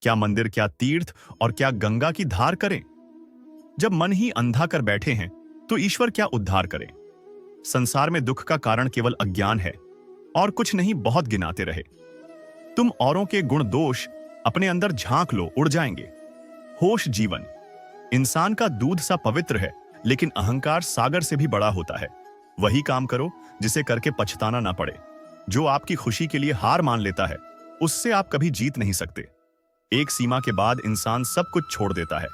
क्या मंदिर, क्या तीर्थ और क्या गंगा की धार करें? जब मन ही अंधा कर बैठे हैं तो ईश्वर क्या उद्धार करे? संसार में दुख का कारण केवल अज्ञान है और कुछ नहीं, बहुत गिनाते रहे। तुम औरों के गुण दोष अपने अंदर झांक लो, उड़ जाएंगे। होश जीवन इंसान का दूध सा पवित्र है, लेकिन अहंकार सागर से भी बड़ा होता है। वही काम करो जिसे करके पछताना ना पड़े। जो आपकी खुशी के लिए हार मान लेता है, उससे आप कभी जीत नहीं सकते। एक सीमा के बाद इंसान सब कुछ छोड़ देता है,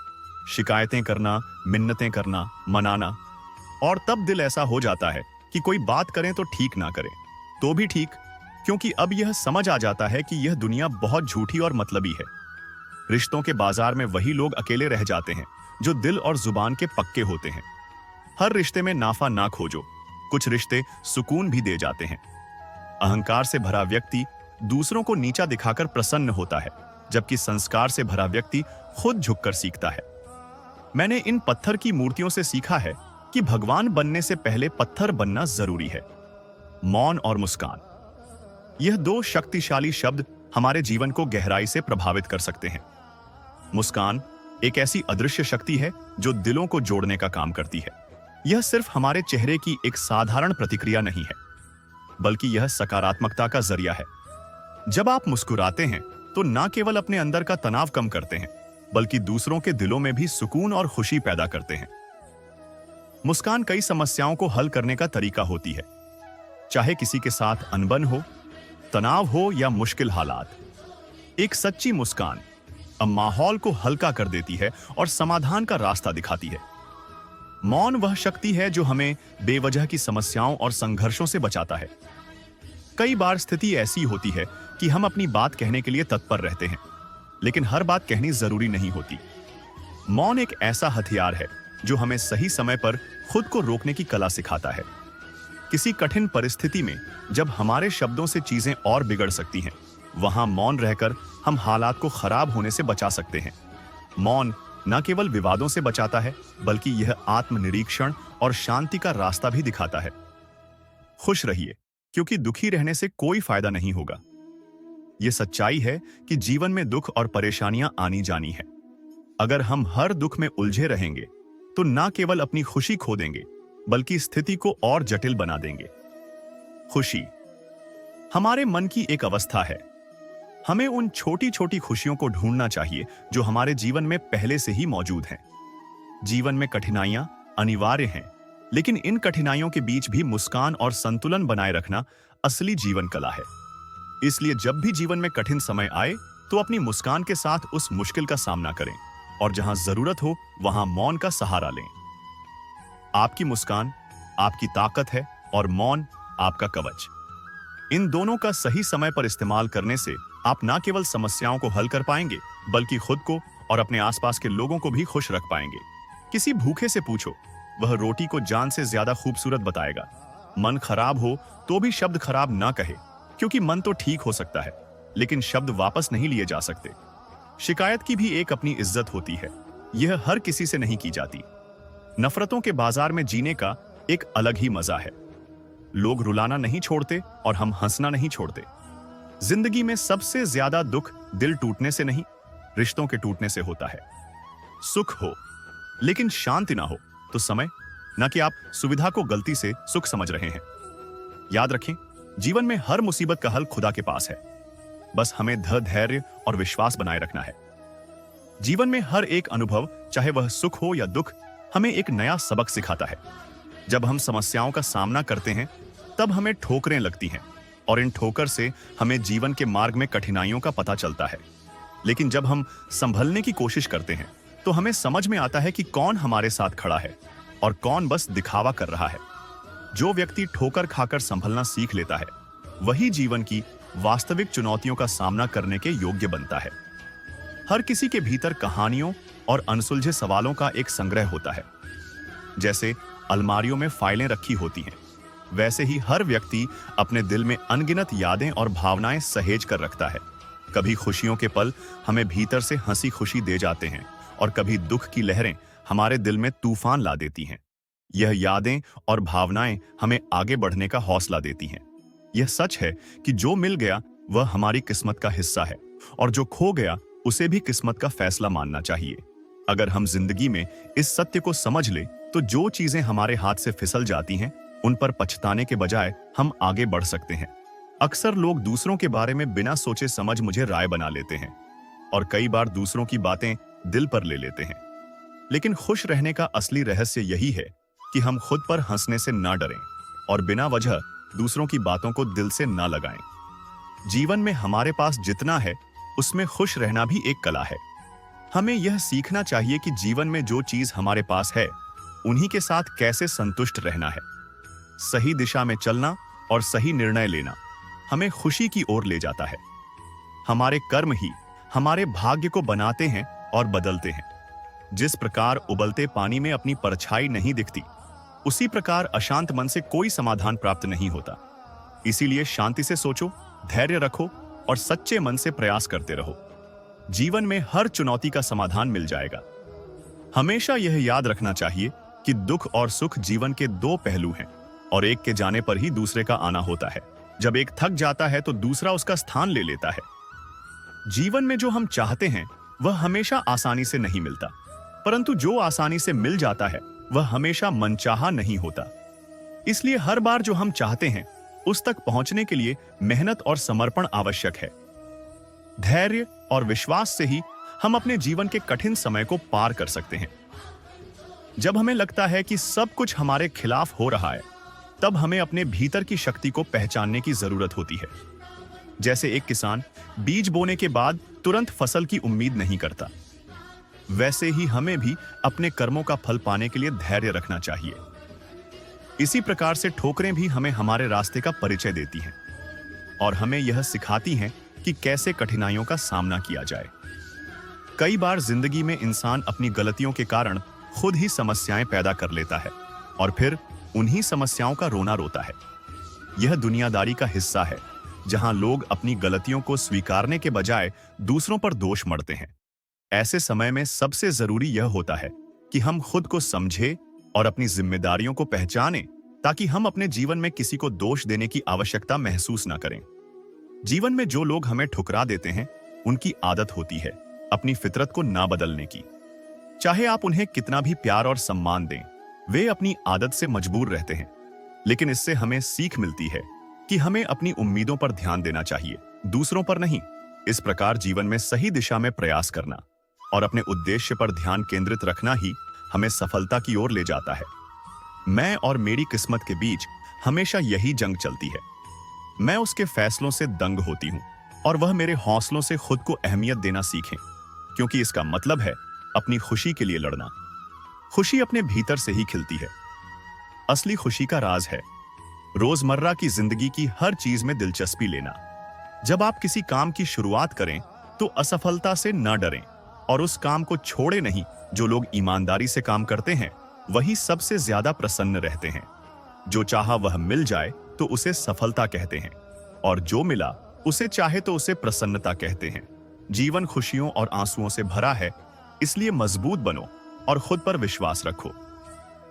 शिकायतें करना, मिन्नतें करना, मनाना, और तब दिल ऐसा हो जाता है कि कोई बात करें तो ठीक ना करें तो भी ठीक, क्योंकि अब यह समझ आ जाता है कि यह दुनिया बहुत झूठी और मतलबी है। रिश्तों के बाजार में वही लोग अकेले रह जाते हैं जो दिल और जुबान के पक्के होते हैं। हर रिश्ते में नाफा ना खोजो, कुछ रिश्ते सुकून भी दे जाते हैं। अहंकार से भरा व्यक्ति दूसरों को नीचा दिखाकर प्रसन्न होता है, जबकि संस्कार से भरा व्यक्ति खुद झुककर सीखता है। मैंने इन पत्थर की मूर्तियों से सीखा है कि भगवान बनने से पहले पत्थर बनना जरूरी है। मौन और मुस्कान, यह दो शक्तिशाली शब्द हमारे जीवन को गहराई से प्रभावित कर सकते हैं। मुस्कान एक ऐसी अदृश्य शक्ति है जो दिलों को जोड़ने का काम करती है। यह सिर्फ हमारे चेहरे की एक साधारण प्रतिक्रिया नहीं है, बल्कि यह सकारात्मकता का जरिया है। जब आप मुस्कुराते हैं तो न केवल अपने अंदर का तनाव कम करते हैं, बल्कि दूसरों के दिलों में भी सुकून और खुशी पैदा करते हैं। मुस्कान कई समस्याओं को हल करने का तरीका होती है, चाहे किसी के साथ अनबन हो, तनाव हो या मुश्किल हालात। एक सच्ची मुस्कान अब माहौल को हल्का कर देती है और समाधान का रास्ता दिखाती है। मौन वह शक्ति है जो हमें बेवजह की समस्याओं और संघर्षों से बचाता है। कई बार स्थिति ऐसी होती है कि हम अपनी बात कहने के लिए तत्पर रहते हैं, लेकिन हर बात कहनी जरूरी नहीं होती। मौन एक ऐसा हथियार है जो हमें सही समय पर खुद को रोकने की कला सिखाता है। किसी कठिन परिस्थिति में जब हमारे शब्दों से चीजें और बिगड़ सकती हैं, वहां मौन रहकर हम हालात को खराब होने से बचा सकते हैं। मौन न केवल विवादों से बचाता है, बल्कि यह आत्मनिरीक्षण और शांति का रास्ता भी दिखाता है। खुश रहिए, क्योंकि दुखी रहने से कोई फायदा नहीं होगा। यह सच्चाई है कि जीवन में दुख और परेशानियां आनी जानी है। अगर हम हर दुख में उलझे रहेंगे तो न केवल अपनी खुशी खो देंगे, बल्कि स्थिति को और जटिल बना देंगे। खुशी हमारे मन की एक अवस्था है। हमें उन छोटी छोटी खुशियों को ढूंढना चाहिए जो हमारे जीवन में पहले से ही मौजूद हैं। जीवन में कठिनाइयां अनिवार्य हैं, लेकिन इन कठिनाइयों के बीच भी मुस्कान और संतुलन बनाए रखना असली जीवन कला है। इसलिए जब भी जीवन में कठिन समय आए तो अपनी मुस्कान के साथ उस मुश्किल का सामना करें, और जहां जरूरत हो वहां मौन का सहारा लें। आपकी मुस्कान आपकी ताकत है और मौन आपका कवच। इन दोनों का सही समय पर इस्तेमाल करने से आप न केवल समस्याओं को हल कर पाएंगे, बल्कि खुद को और अपने आसपास के लोगों को भी खुश रख पाएंगे। किसी भूखे से पूछो, वह रोटी को जान से ज्यादा खूबसूरत बताएगा। मन खराब हो तो भी शब्द खराब ना कहे, क्योंकि मन तो ठीक हो सकता है, लेकिन शब्द वापस नहीं लिए जा सकते। शिकायत की भी एक अपनी इज्जत होती है, यह हर किसी से नहीं की जाती। नफरतों के बाजार में जीने का एक अलग ही मजा है। लोग रुलाना नहीं छोड़ते और हम हंसना नहीं छोड़ते। जिंदगी में सबसे ज्यादा दुख दिल टूटने से नहीं, रिश्तों के टूटने से होता है। सुख हो लेकिन शांति ना हो तो समय, न कि आप सुविधा को गलती से सुख समझ रहे हैं। याद रखें, जीवन में हर मुसीबत का हल खुदा के पास है। बस हमें धैर्य और विश्वास बनाए रखना है। जीवन में हर एक अनुभव, चाहे वह सुख हो या दुख, हमें एक नया सबक सिखाता है। जब हम समस्याओं का सामना करते हैं तब हमें ठोकरें लगती हैं, और इन ठोकर से हमें जीवन के मार्ग में कठिनाइयों का पता चलता है। लेकिन जब हम संभलने की कोशिश करते हैं तो हमें समझ में आता है कि कौन हमारे साथ खड़ा है और कौन बस दिखावा कर रहा है। जो व्यक्ति ठोकर खाकर संभलना सीख लेता है, वही जीवन की वास्तविक चुनौतियों का सामना करने के योग्य बनता है। हर किसी के भीतर कहानियों और अनसुलझे सवालों का एक संग्रह होता है। जैसे अलमारियों में फाइलें रखी होती हैं, वैसे ही हर व्यक्ति अपने दिल में अनगिनत यादें और भावनाएं सहेज कर रखता है। कभी खुशियों के पल हमें भीतर से हंसी खुशी दे जाते हैं, और कभी दुख की लहरें हमारे दिल में तूफान ला देती हैं। यह यादें और भावनाएं हमें आगे बढ़ने का हौसला देती हैं। यह सच है कि जो मिल गया वह हमारी किस्मत का हिस्सा है, और जो खो गया उसे भी किस्मत का फैसला मानना चाहिए। अगर हम जिंदगी में इस सत्य को समझ ले तो जो चीजें हमारे हाथ से फिसल जाती हैं, उन पर पछताने के बजाय हम आगे बढ़ सकते हैं। अक्सर लोग दूसरों के बारे में बिना सोचे समझ मुझे राय बना लेते हैं और कई बार दूसरों की बातें दिल पर ले लेते हैं। लेकिन खुश रहने का असली रहस्य यही है कि हम खुद पर हंसने से ना डरें और बिना वजह दूसरों की बातों को दिल से ना लगाएं। जीवन में हमारे पास जितना है उसमें खुश रहना भी एक कला है। हमें यह सीखना चाहिए कि जीवन में जो चीज हमारे पास है उन्हीं के साथ कैसे संतुष्ट रहना है। सही दिशा में चलना और सही निर्णय लेना हमें खुशी की ओर ले जाता है। हमारे कर्म ही हमारे भाग्य को बनाते हैं और बदलते हैं। जिस प्रकार उबलते पानी में अपनी परछाई नहीं दिखती, उसी प्रकार अशांत मन से कोई समाधान प्राप्त नहीं होता। इसीलिए शांति से सोचो, धैर्य रखो और सच्चे मन से प्रयास करते रहो। जीवन में हर चुनौती का समाधान मिल जाएगा। हमेशा यह याद रखना चाहिए कि दुख और सुख जीवन के दो पहलू हैं और एक के जाने पर ही दूसरे का आना होता है। जब एक थक जाता है तो दूसरा उसका स्थान ले लेता है। जीवन में जो हम चाहते हैं वह हमेशा आसानी से नहीं मिलता, परंतु जो आसानी से मिल जाता है वह हमेशा मनचाहा नहीं होता। इसलिए हर बार जो हम चाहते हैं उस तक पहुंचने के लिए मेहनत और समर्पण आवश्यक है। धैर्य और विश्वास से ही हम अपने जीवन के कठिन समय को पार कर सकते हैं। जब हमें लगता है कि सब कुछ हमारे खिलाफ हो रहा है, तब हमें अपने भीतर की शक्ति को पहचानने की जरूरत होती है। जैसे एक किसान बीज बोने के बाद तुरंत फसल की उम्मीद नहीं करता, वैसे ही हमें भी अपने कर्मों का फल पाने के लिए धैर्य रखना चाहिए। इसी प्रकार से ठोकरें भी हमें हमारे रास्ते का परिचय देती हैं और हमें यह सिखाती हैं कि कैसे कठिनाइयों का सामना किया जाए। कई बार जिंदगी में इंसान अपनी गलतियों के कारण खुद ही समस्याएं पैदा कर लेता है और फिर उन्हीं समस्याओं का रोना रोता है। यह दुनियादारी का हिस्सा है, जहां लोग अपनी गलतियों को स्वीकारने के बजाय दूसरों पर दोष मढ़ते हैं। ऐसे समय में सबसे जरूरी यह होता है कि हम खुद को समझें और अपनी जिम्मेदारियों को पहचानें, ताकि हम अपने जीवन में किसी को दोष देने की आवश्यकता महसूस न करें। जीवन में जो लोग हमें ठुकरा देते हैं, उनकी आदत होती है अपनी फितरत को ना बदलने की। चाहे आप उन्हें कितना भी प्यार और सम्मान दें, वे अपनी आदत से मजबूर रहते हैं। लेकिन इससे हमें सीख मिलती है कि हमें अपनी उम्मीदों पर ध्यान देना चाहिए, दूसरों पर नहीं। इस प्रकार जीवन में सही दिशा में प्रयास करना और अपने उद्देश्य पर ध्यान केंद्रित रखना ही हमें सफलता की ओर ले जाता है। मैं और मेरी किस्मत के बीच हमेशा यही जंग चलती है। मैं उसके फैसलों से दंग होती हूं और वह मेरे हौसलों से खुद को अहमियत देना सीखें, क्योंकि इसका मतलब है अपनी खुशी के लिए लड़ना। खुशी अपने भीतर से ही खिलती है। असली खुशी का राज है रोजमर्रा की जिंदगी की हर चीज में दिलचस्पी लेना। जब आप किसी काम की शुरुआत करें तो असफलता से न डरें और उस काम को छोड़े नहीं। जो लोग ईमानदारी से काम करते हैं वही सबसे ज्यादा प्रसन्न रहते हैं। जो चाहा वह मिल जाए तो उसे सफलता कहते हैं, और जो मिला उसे चाहे तो उसे प्रसन्नता कहते हैं। जीवन खुशियों और आंसुओं से भरा है, इसलिए मजबूत बनो और खुद पर विश्वास रखो।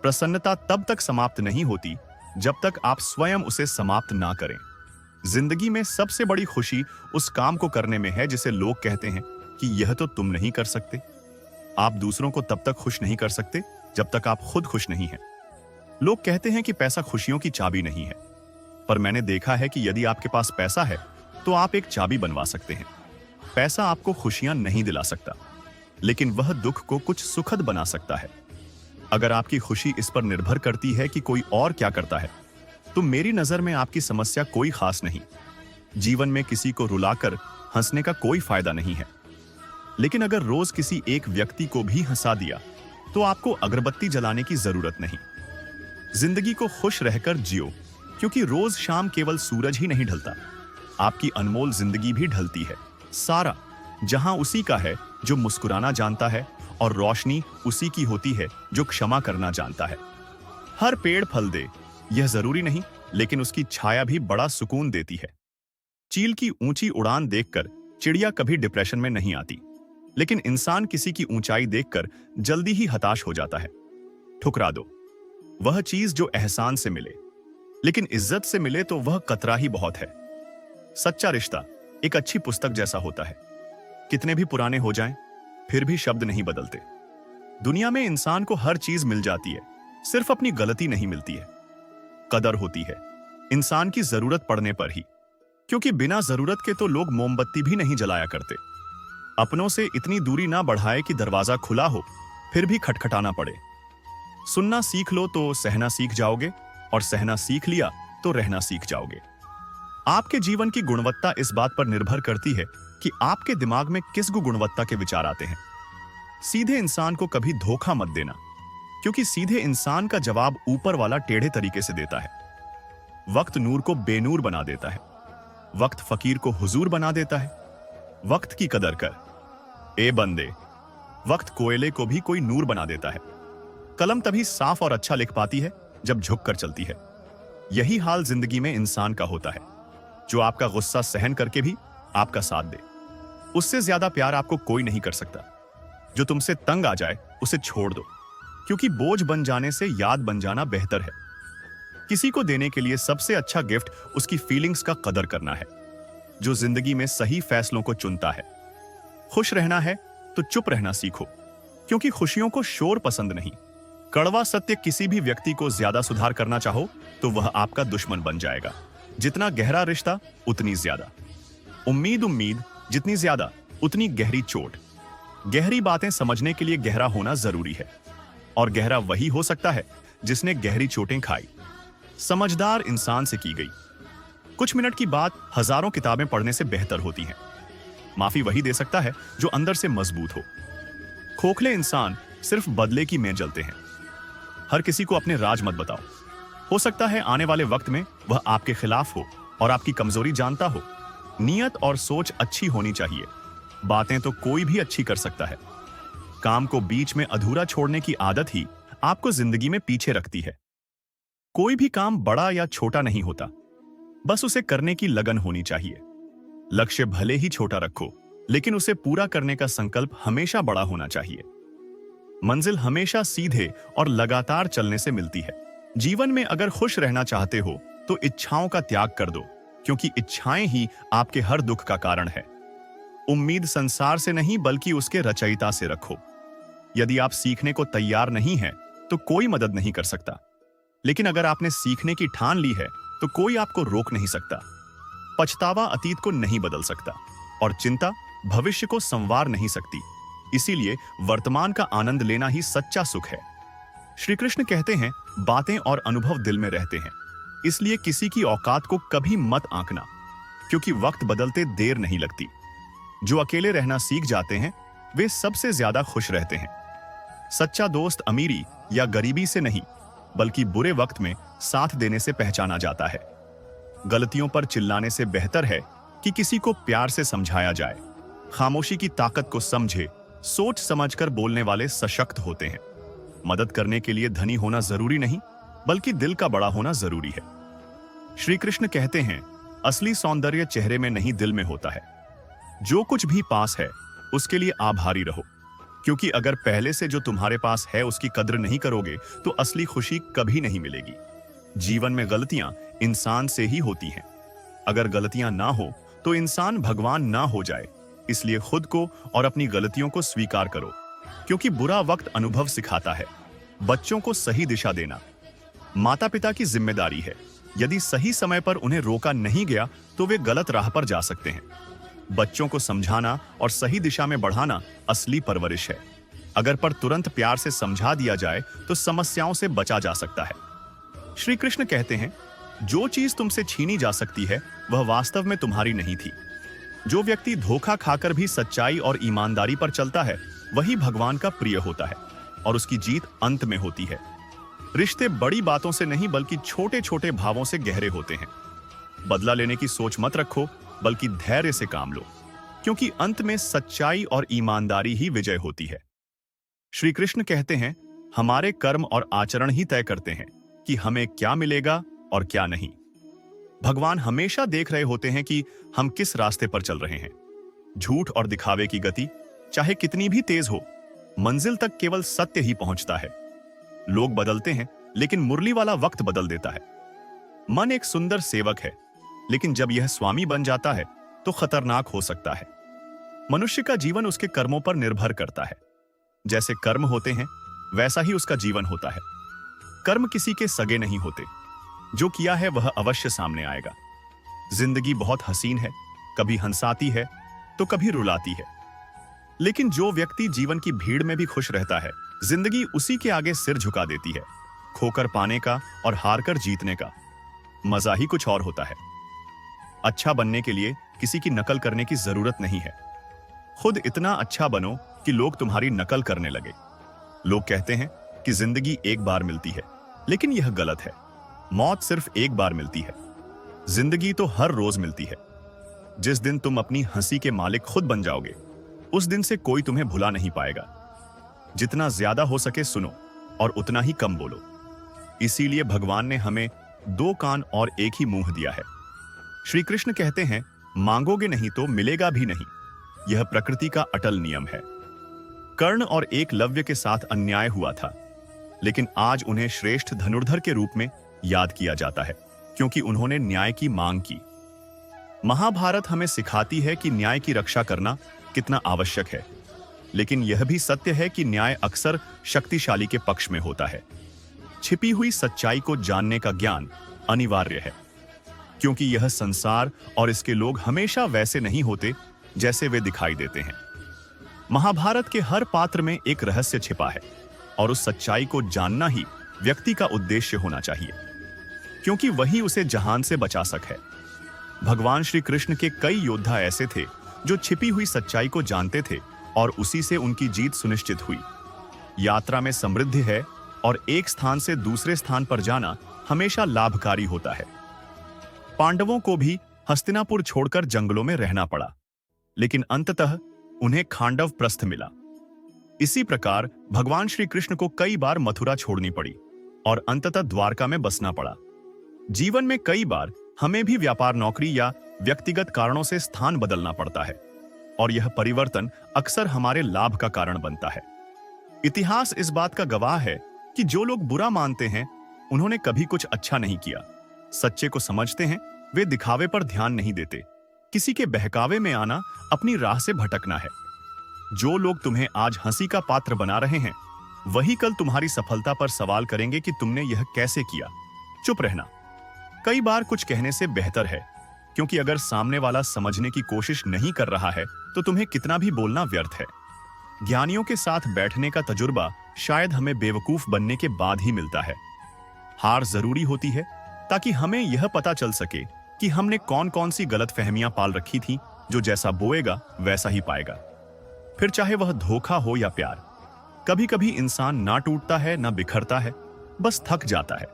प्रसन्नता तब तक समाप्त नहीं होती जब तक आप स्वयं उसे समाप्त ना करें। जिंदगी में सबसे बड़ी खुशी उस काम को करने में है जिसे लोग कहते हैं कि यह तो तुम नहीं कर सकते। आप दूसरों को तब तक खुश नहीं कर सकते जब तक आप खुद खुश नहीं हैं। लोग कहते हैं कि पैसा खुशियों की चाबी नहीं है, पर मैंने देखा है कि यदि आपके पास पैसा है तो आप एक चाबी बनवा सकते हैं। पैसा आपको खुशियां नहीं दिला सकता, लेकिन वह दुख को कुछ सुखद बना सकता है। अगर आपकी खुशी इस पर निर्भर करती है कि कोई और क्या करता है, तो मेरी नजर में आपकी समस्या कोई खास नहीं। जीवन में किसी को रुलाकर हंसने का कोई फायदा नहीं है, लेकिन अगर रोज किसी एक व्यक्ति को भी हंसा दिया तो आपको अगरबत्ती जलाने की जरूरत नहीं। जिंदगी को खुश रहकर जियो, क्योंकि रोज शाम केवल सूरज ही नहीं ढलता, आपकी अनमोल जिंदगी भी ढलती है। सारा जहां उसी का है जो मुस्कुराना जानता है, और रोशनी उसी की होती है जो क्षमा करना जानता है। हर पेड़ फल दे यह जरूरी नहीं, लेकिन उसकी छाया भी बड़ा सुकून देती है। चील की ऊंची उड़ान देखकर चिड़िया कभी डिप्रेशन में नहीं आती, लेकिन इंसान किसी की ऊंचाई देखकर जल्दी ही हताश हो जाता है। ठुकरा दो वह चीज जो एहसान से मिले, लेकिन इज्जत से मिले तो वह कतरा ही बहुत है। सच्चा रिश्ता एक अच्छी पुस्तक जैसा होता है। कितने भी पुराने हो जाएं, फिर भी शब्द नहीं बदलते। दुनिया में इंसान को हर चीज मिल जाती है, सिर्फ अपनी गलती नहीं मिलती है। कदर होती है इंसान की जरूरत पड़ने पर ही, क्योंकि बिना जरूरत के तो लोग मोमबत्ती भी नहीं जलाया करते। अपनों से इतनी दूरी ना बढ़ाए कि दरवाजा खुला हो फिर भी खटखटाना पड़े। सुनना सीख लो तो सहना सीख जाओगे, और सहना सीख लिया तो रहना सीख जाओगे। आपके जीवन की गुणवत्ता इस बात पर निर्भर करती है कि आपके दिमाग में किस गुणवत्ता के विचार आते हैं। सीधे इंसान को कभी धोखा मत देना, क्योंकि सीधे इंसान का जवाब ऊपर वाला टेढ़े तरीके से देता है। वक्त नूर को बेनूर बना देता है, वक्त फकीर को हुजूर बना देता है। वक्त की कदर कर ए बंदे, वक्त कोयले को भी कोई नूर बना देता है। कलम तभी साफ और अच्छा लिख पाती है जब झुक कर चलती है। यही हाल जिंदगी में इंसान का होता है, जो आपका गुस्सा सहन करके भी आपका साथ दे। उससे ज्यादा प्यार आपको कोई नहीं कर सकता। जो तुमसे तंग आ जाए उसे छोड़ दो, क्योंकि बोझ बन जाने से याद बन जाना बेहतर है। किसी को देने के लिए सबसे अच्छा गिफ्ट उसकी फीलिंग्स का कदर करना है। जो जिंदगी में सही फैसलों को चुनता है। खुश रहना है तो चुप रहना सीखो, क्योंकि खुशियों को शोर पसंद नहीं। कड़वा सत्य, किसी भी व्यक्ति को ज्यादा सुधार करना चाहो तो वह आपका दुश्मन बन जाएगा। जितना गहरा रिश्ता उतनी ज्यादा उम्मीद, उम्मीद जितनी ज्यादा उतनी गहरी चोट। गहरी बातें समझने के लिए गहरा होना जरूरी है, और गहरा वही हो सकता है जिसने गहरी चोटें खाई। समझदार इंसान से की गई कुछ मिनट की बात हजारों किताबें पढ़ने से बेहतर होती है। माफी वही दे सकता है जो अंदर से मजबूत हो। खोखले इंसान सिर्फ बदले की में जलते हैं। हर किसी को अपने राज मत बताओ। हो सकता है आने वाले वक्त में वह आपके खिलाफ हो और आपकी कमजोरी जानता हो। नियत और सोच अच्छी होनी चाहिए। बातें तो कोई भी अच्छी कर सकता है। काम को बीच में अधूरा छोड़ने की आदत ही आपको जिंदगी में पीछे रखती है। कोई भी काम बड़ा या छोटा नहीं होता, बस उसे करने की लगन होनी चाहिए। लक्ष्य भले ही छोटा रखो, लेकिन उसे पूरा करने का संकल्प हमेशा बड़ा होना चाहिए। मंजिल हमेशा सीधे और लगातार चलने से मिलती है। जीवन में अगर खुश रहना चाहते हो तो इच्छाओं का त्याग कर दो, क्योंकि इच्छाएं ही आपके हर दुख का कारण है। उम्मीद संसार से नहीं बल्कि उसके रचयिता से रखो। यदि आप सीखने को तैयार नहीं हैं, तो कोई मदद नहीं कर सकता। लेकिन अगर आपने सीखने की ठान ली है तो कोई आपको रोक नहीं सकता। पछतावा अतीत को नहीं बदल सकता, और चिंता भविष्य को संवार नहीं सकती। इसीलिए वर्तमान का आनंद लेना ही सच्चा सुख है। श्री कृष्ण कहते हैं, बातें और अनुभव दिल में रहते हैं, इसलिए किसी की औकात को कभी मत आंकना, क्योंकि वक्त बदलते देर नहीं लगती। जो अकेले रहना सीख जाते हैं वे सबसे ज्यादा खुश रहते हैं। सच्चा दोस्त अमीरी या गरीबी से नहीं, बल्कि बुरे वक्त में साथ देने से पहचाना जाता है। गलतियों पर चिल्लाने से बेहतर है कि किसी को प्यार से समझाया जाए। खामोशी की ताकत को समझे, सोच समझकर बोलने वाले सशक्त होते हैं। मदद करने के लिए धनी होना जरूरी नहीं, बल्कि दिल का बड़ा होना जरूरी है। श्री कृष्ण कहते हैं, असली सौंदर्य चेहरे में नहीं दिल में होता है। जो कुछ भी पास है उसके लिए आभारी रहो, क्योंकि अगर पहले से जो तुम्हारे पास है उसकी कद्र नहीं करोगे तो असली खुशी कभी नहीं मिलेगी। जीवन में गलतियां इंसान से ही होती हैं। अगर गलतियां ना हो तो इंसान भगवान ना हो जाए। इसलिए खुद को और अपनी गलतियों को स्वीकार करो, क्योंकि बुरा वक्त अनुभव सिखाता है। बच्चों को सही दिशा देना माता पिता की जिम्मेदारी है। यदि सही समय पर उन्हें रोका नहीं गया तो वे गलत राह पर जा सकते हैं। बच्चों को समझाना और सही दिशा में बढ़ाना असली परवरिश है। अगर पर तुरंत प्यार से समझा दिया जाए तो समस्याओं से बचा जा सकता है। श्री कृष्ण कहते हैं, जो चीज तुमसे छीनी जा सकती है वह वास्तव में तुम्हारी नहीं थी। जो व्यक्ति धोखा खाकर भी सच्चाई और ईमानदारी पर चलता है वही भगवान का प्रिय होता है, और उसकी जीत अंत में होती है। रिश्ते बड़ी बातों से नहीं बल्कि छोटे छोटे भावों से गहरे होते हैं। बदला लेने की सोच मत रखो, बल्कि धैर्य से काम लो, क्योंकि अंत में सच्चाई और ईमानदारी ही विजय होती है। श्री कृष्ण कहते हैं, हमारे कर्म और आचरण ही तय करते हैं कि हमें क्या मिलेगा और क्या नहीं। भगवान हमेशा देख रहे होते हैं कि हम किस रास्ते पर चल रहे हैं। झूठ और दिखावे की गति चाहे कितनी भी तेज हो, मंजिल तक केवल सत्य ही पहुंचता है। लोग बदलते हैं, लेकिन मुरली वाला वक्त बदल देता है। मन एक सुंदर सेवक है, लेकिन जब यह स्वामी बन जाता है तो खतरनाक हो सकता है। मनुष्य का जीवन उसके कर्मों पर निर्भर करता है। जैसे कर्म होते हैं वैसा ही उसका जीवन होता है। कर्म किसी के सगे नहीं होते, जो किया है वह अवश्य सामने आएगा। जिंदगी बहुत हसीन है, कभी हंसाती है तो कभी रुलाती है, लेकिन जो व्यक्ति जीवन की भीड़ में भी खुश रहता है, जिंदगी उसी के आगे सिर झुका देती है। खोकर पाने का और हारकर जीतने का मजा ही कुछ और होता है। अच्छा बनने के लिए किसी की नकल करने की जरूरत नहीं है। खुद इतना अच्छा बनो कि लोग तुम्हारी नकल करने लगे। लोग कहते हैं कि जिंदगी एक बार मिलती है, लेकिन यह गलत है। मौत सिर्फ एक बार मिलती है, जिंदगी तो हर रोज मिलती है। जिस दिन तुम अपनी हंसी के मालिक खुद बन जाओगे, उस दिन से कोई तुम्हें भुला नहीं पाएगा। जितना ज्यादा हो सके सुनो और उतना ही कम बोलो। इसीलिए भगवान ने हमें 2 कान और 1 ही मुंह दिया है। श्री कृष्ण कहते हैं, मांगोगे नहीं तो मिलेगा भी नहीं। यह प्रकृति का अटल नियम है। कर्ण और एकलव्य के साथ अन्याय हुआ था, लेकिन आज उन्हें श्रेष्ठ धनुर्धर के रूप में याद किया जाता है, क्योंकि उन्होंने न्याय की मांग की। महाभारत हमें सिखाती है कि न्याय की रक्षा करना कितना आवश्यक है, लेकिन यह भी सत्य है कि न्याय अक्सर शक्तिशाली के पक्ष में होता है। छिपी हुई सच्चाई को जानने का ज्ञान अनिवार्य है, क्योंकि यह संसार और इसके लोग हमेशा वैसे नहीं होते जैसे वे दिखाई देते हैं। महाभारत के हर पात्र में एक रहस्य छिपा है, और उस सच्चाई को जानना ही व्यक्ति का उद्देश्य होना चाहिए, क्योंकि वही उसे जहान से बचा सके। भगवान श्री कृष्ण के कई योद्धा ऐसे थे जो छिपी हुई सच्चाई को जानते थे और उसी से उनकी जीत सुनिश्चित हुई। यात्रा में समृद्धि है और एक स्थान से दूसरे स्थान पर जाना हमेशा लाभकारी होता है। पांडवों को भी हस्तिनापुर छोड़कर जंगलों में रहना पड़ा, लेकिन अंततः उन्हें खांडव प्रस्थ मिला। इसी प्रकार भगवान श्री कृष्ण को कई बार मथुरा छोड़नी पड़ी और अंततः द्वारका में बसना पड़ा। जीवन में कई बार हमें भी व्यापार, नौकरी या व्यक्तिगत कारणों से स्थान बदलना पड़ता है, और यह परिवर्तन अक्सर हमारे लाभ का कारण बनता है। इतिहास इस बात का गवाह है कि जो लोग बुरा मानते हैं उन्होंने कभी कुछ अच्छा नहीं किया। सच्चे को समझते हैं, वे दिखावे पर ध्यान नहीं देते। किसी के बहकावे में आना अपनी राह से भटकना है। जो लोग तुम्हें आज हंसी का पात्र बना रहे हैं, वही कल तुम्हारी सफलता पर सवाल करेंगे कि तुमने यह कैसे किया। चुप रहना कई बार कुछ कहने से बेहतर है, क्योंकि अगर सामने वाला समझने की कोशिश नहीं कर रहा है तो तुम्हें कितना भी बोलना व्यर्थ है। ज्ञानियों के साथ बैठने का तजुर्बा शायद हमें बेवकूफ बनने के बाद ही मिलता है। हार जरूरी होती है ताकि हमें यह पता चल सके कि हमने कौन कौन सी गलतफहमियां पाल रखी थी। जो जैसा बोएगा वैसा ही पाएगा, फिर चाहे वह धोखा हो या प्यार। कभी कभी इंसान ना टूटता है ना बिखरता है, बस थक जाता है।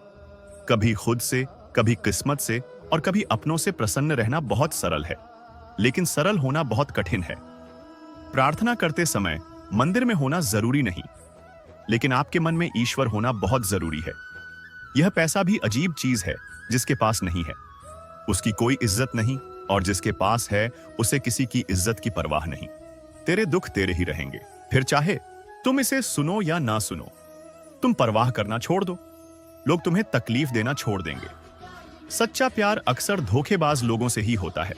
कभी खुद से, कभी किस्मत से और कभी अपनों से प्रसन्न रहना बहुत सरल है, लेकिन सरल होना बहुत कठिन है। प्रार्थना करते समय मंदिर में होना जरूरी नहीं, लेकिन आपके मन में ईश्वर होना बहुत जरूरी है। यह पैसा भी अजीब चीज है जिसके पास नहीं है, उसकी कोई इज्जत नहीं, और जिसके पास है उसे किसी की इज्जत की परवाह नहीं। तेरे दुख तेरे ही रहेंगे, फिर चाहे तुम इसे सुनो या ना सुनो। तुम परवाह करना छोड़ दो, लोग तुम्हें तकलीफ देना छोड़ देंगे। सच्चा प्यार अक्सर धोखेबाज लोगों से ही होता है।